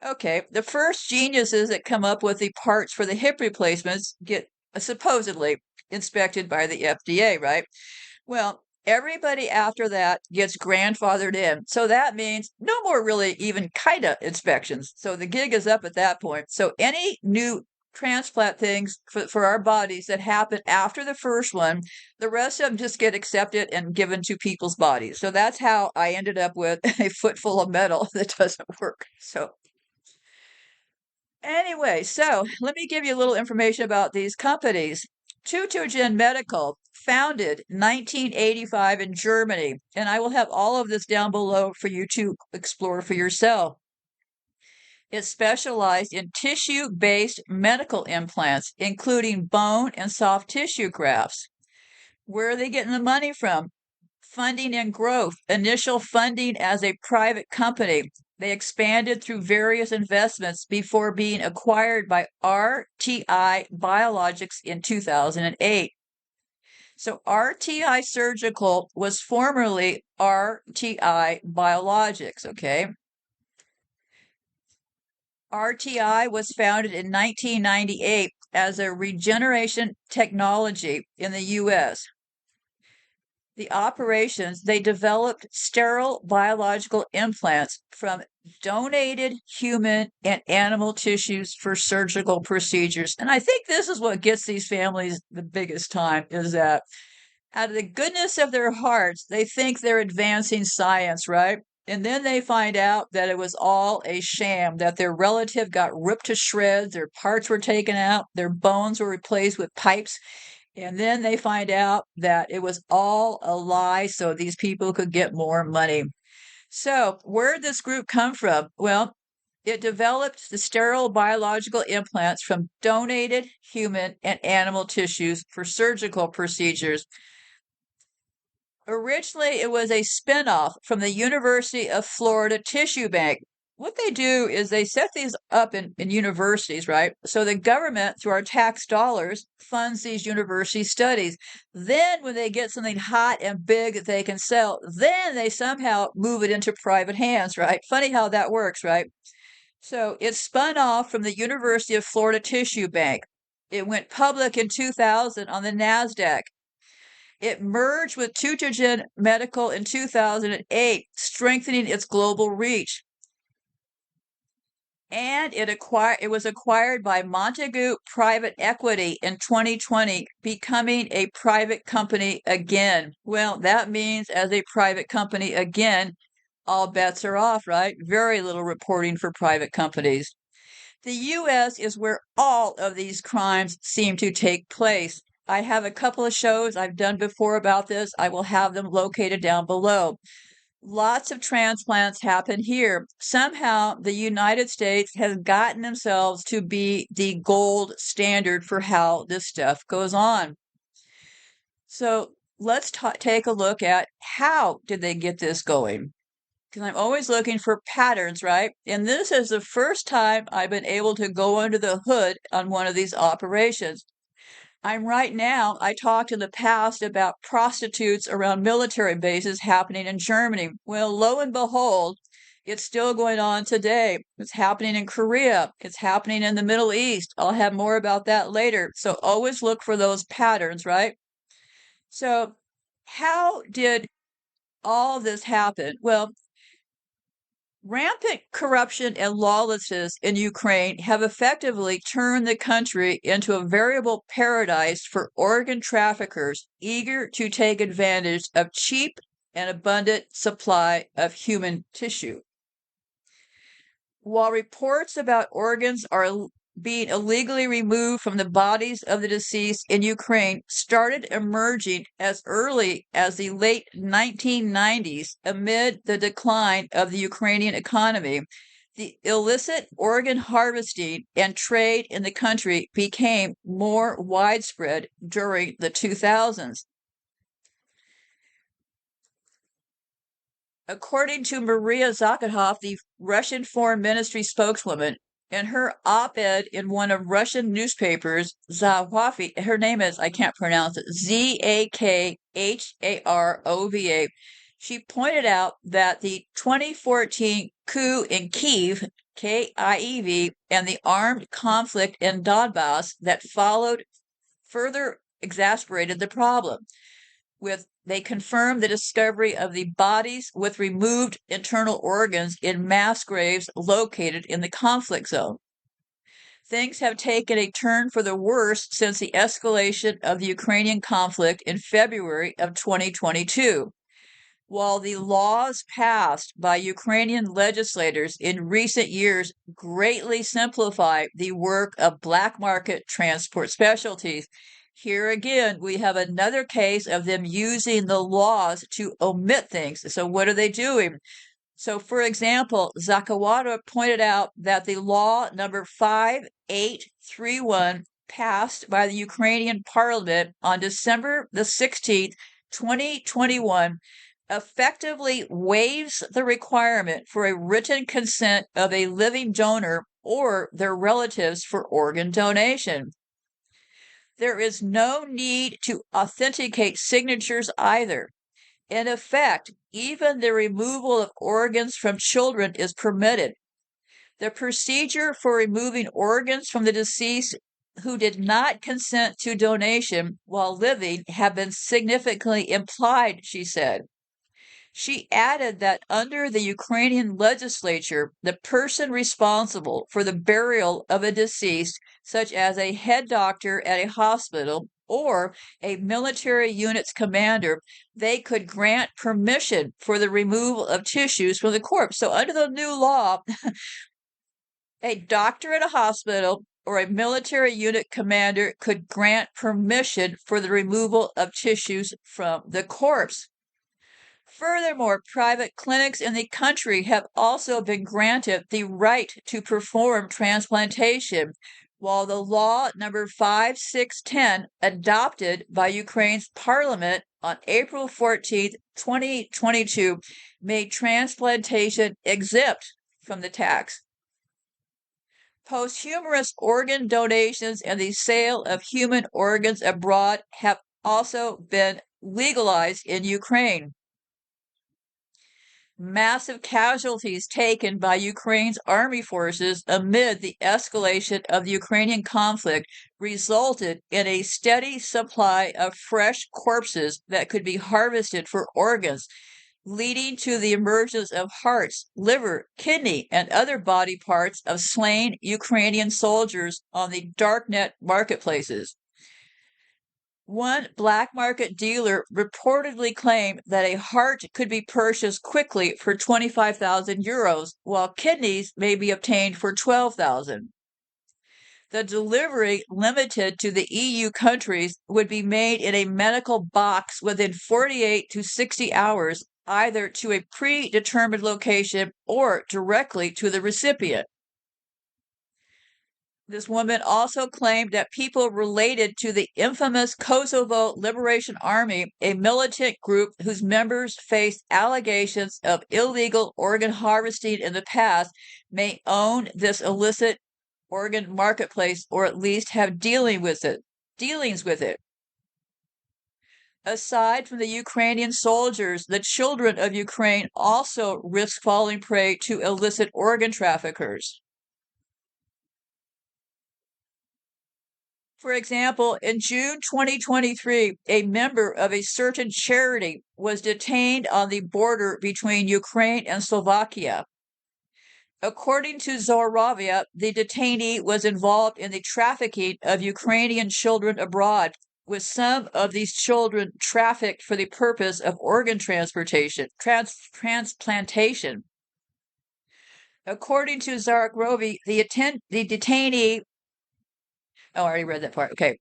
Okay, the first geniuses that come up with the parts for the hip replacements get supposedly inspected by the FDA, right? Well, everybody after that gets grandfathered in. So that means no more really even kind of inspections. So the gig is up at that point. So any new transplant things for our bodies that happen after the first one, the rest of them just get accepted and given to people's bodies. So that's how I ended up with a foot full of metal that doesn't work. So anyway, so let me give you a little information about these companies. Tutogen Medical, founded 1985 in Germany, and I will have all of this down below for you to explore for yourself. It specialized in tissue-based medical implants, including bone and soft tissue grafts. Where are they getting the money from? funding and growth. Initial funding as a private company. They expanded through various investments before being acquired by RTI Biologics in 2008. So RTI Surgical was formerly RTI Biologics, okay? RTI was founded in 1998 as a regeneration technology in the US. The operations, they developed sterile biological implants from donated human and animal tissues for surgical procedures. And I think this is what gets these families the biggest time, is that out of the goodness of their hearts, they think they're advancing science, right? And then they find out that it was all a sham, that their relative got ripped to shreds, their parts were taken out, their bones were replaced with pipes. And then they find out that it was all a lie so these people could get more money. So, where did this group come from? Well, it developed the sterile biological implants from donated human and animal tissues for surgical procedures. Originally, it was a spinoff from the University of Florida Tissue Bank. What they do is they set these up in universities, right? So the government, through our tax dollars, funds these university studies. Then, when they get something hot and big that they can sell, then they somehow move it into private hands, right? Funny how that works, right? So it spun off from the University of Florida Tissue Bank. It went public in 2000 on the NASDAQ. It merged with Tutogen Medical in 2008, strengthening its global reach. And it was acquired by Montagu Private Equity in 2020, becoming a private company again. Well, that means as a private company again, all bets are off, right? Very little reporting for private companies. The U.S. is where all of these crimes seem to take place. I have a couple of shows I've done before about this. I will have them located down below. Lots of transplants happen here. Somehow, the United States has gotten themselves to be the gold standard for how this stuff goes on. So let's take a look at how did they get this going? Because I'm always looking for patterns, right? And this is the first time I've been able to go under the hood on one of these operations. I talked in the past about prostitutes around military bases happening in Germany. Well, lo and behold, it's still going on today. It's happening in Korea. It's happening in the Middle East. I'll have more about that later. So always look for those patterns, right? So how did all this happen? Well, rampant corruption and lawlessness in Ukraine have effectively turned the country into a veritable paradise for organ traffickers eager to take advantage of cheap and abundant supply of human tissue. While reports about organs are being illegally removed from the bodies of the deceased in Ukraine started emerging as early as the late 1990s amid the decline of the Ukrainian economy. The illicit organ harvesting and trade in the country became more widespread during the 2000s. According to Maria Zakharov, the Russian Foreign Ministry spokeswoman, in her op-ed in one of Russian newspapers, Zakharova, her name is, I can't pronounce it, Zakharova, she pointed out that the 2014 coup in Kyiv, Kiev, and the armed conflict in Donbass that followed further exacerbated the problem. They confirmed the discovery of the bodies with removed internal organs in mass graves located in the conflict zone. Things have taken a turn for the worse since the escalation of the Ukrainian conflict in February of 2022. While the laws passed by Ukrainian legislators in recent years greatly simplify the work of black market transport specialties, here again, we have another case of them using the laws to omit things. So what are they doing? So, for example, Zakharova pointed out that the law number 5831 passed by the Ukrainian parliament on December the 16th, 2021 effectively waives the requirement for a written consent of a living donor or their relatives for organ donation. There is no need to authenticate signatures either. In effect, even the removal of organs from children is permitted. The procedure for removing organs from the deceased who did not consent to donation while living have been significantly implied, she said. She added that under the Ukrainian legislature, the person responsible for the burial of a deceased, such as a head doctor at a hospital or a military unit's commander, they could grant permission for the removal of tissues from the corpse. So under the new law, a doctor at a hospital or a military unit commander could grant permission for the removal of tissues from the corpse. Furthermore, private clinics in the country have also been granted the right to perform transplantation, while the law number 5610, adopted by Ukraine's parliament on April 14, 2022, made transplantation exempt from the tax. Posthumous organ donations and the sale of human organs abroad have also been legalized in Ukraine. Massive casualties taken by Ukraine's army forces amid the escalation of the Ukrainian conflict resulted in a steady supply of fresh corpses that could be harvested for organs, leading to the emergence of hearts, liver, kidney, and other body parts of slain Ukrainian soldiers on the darknet marketplaces. One black market dealer reportedly claimed that a heart could be purchased quickly for 25,000 euros, while kidneys may be obtained for 12,000. The delivery, limited to the EU countries, would be made in a medical box within 48 to 60 hours, either to a predetermined location or directly to the recipient. This woman also claimed that people related to the infamous Kosovo Liberation Army, a militant group whose members faced allegations of illegal organ harvesting in the past, may own this illicit organ marketplace or at least have dealings with it. Aside from the Ukrainian soldiers, the children of Ukraine also risk falling prey to illicit organ traffickers. For example, in June 2023, a member of a certain charity was detained on the border between Ukraine and Slovakia. According to Zorovia, the detainee was involved in the trafficking of Ukrainian children abroad, with some of these children trafficked for the purpose of organ transplantation. According to Zorovia, the detainee. Oh, I already read that part. Okay.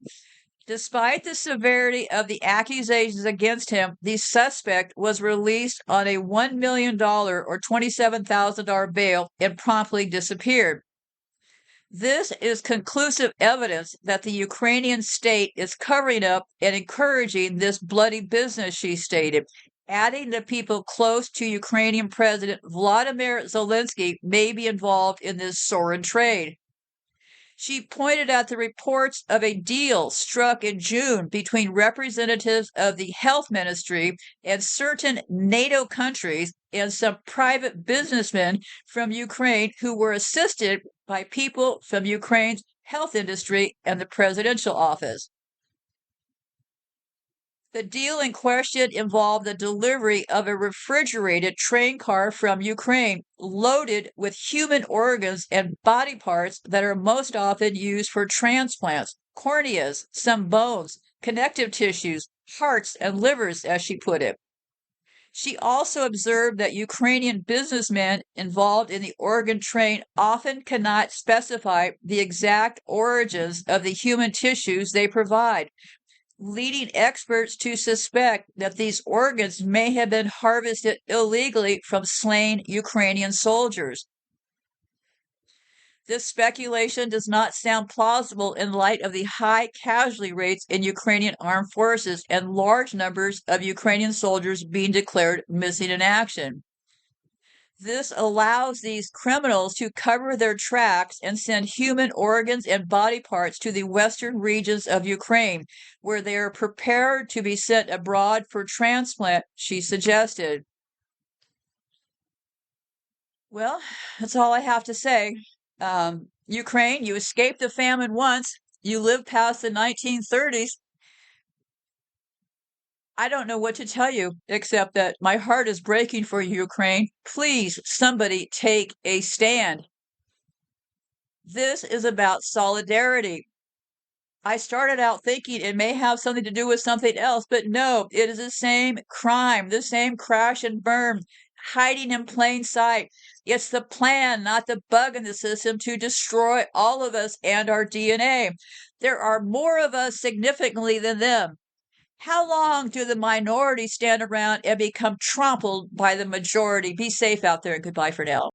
Despite the severity of the accusations against him, the suspect was released on a $1 million or $27,000 bail and promptly disappeared. This is conclusive evidence that the Ukrainian state is covering up and encouraging this bloody business, she stated, adding that people close to Ukrainian President Vladimir Zelensky may be involved in this sordid trade. She pointed out the reports of a deal struck in June between representatives of the health ministry and certain NATO countries and some private businessmen from Ukraine who were assisted by people from Ukraine's health industry and the presidential office. The deal in question involved the delivery of a refrigerated train car from Ukraine, loaded with human organs and body parts that are most often used for transplants, corneas, some bones, connective tissues, hearts, and livers, as she put it. She also observed that Ukrainian businessmen involved in the organ trade often cannot specify the exact origins of the human tissues they provide, leading experts to suspect that these organs may have been harvested illegally from slain Ukrainian soldiers. This speculation does not sound plausible in light of the high casualty rates in Ukrainian armed forces and large numbers of Ukrainian soldiers being declared missing in action. This allows these criminals to cover their tracks and send human organs and body parts to the western regions of Ukraine, where they are prepared to be sent abroad for transplant, she suggested. Well, that's all I have to say. Ukraine, you escaped the famine once. You lived past the 1930s. I don't know what to tell you, except that my heart is breaking for you, Ukraine. Please, somebody take a stand. This is about solidarity. I started out thinking it may have something to do with something else, but no, it is the same crime, the same crash and burn, hiding in plain sight. It's the plan, not the bug in the system, to destroy all of us and our DNA. There are more of us significantly than them. How long do the minority stand around and become trampled by the majority? Be safe out there and goodbye for now.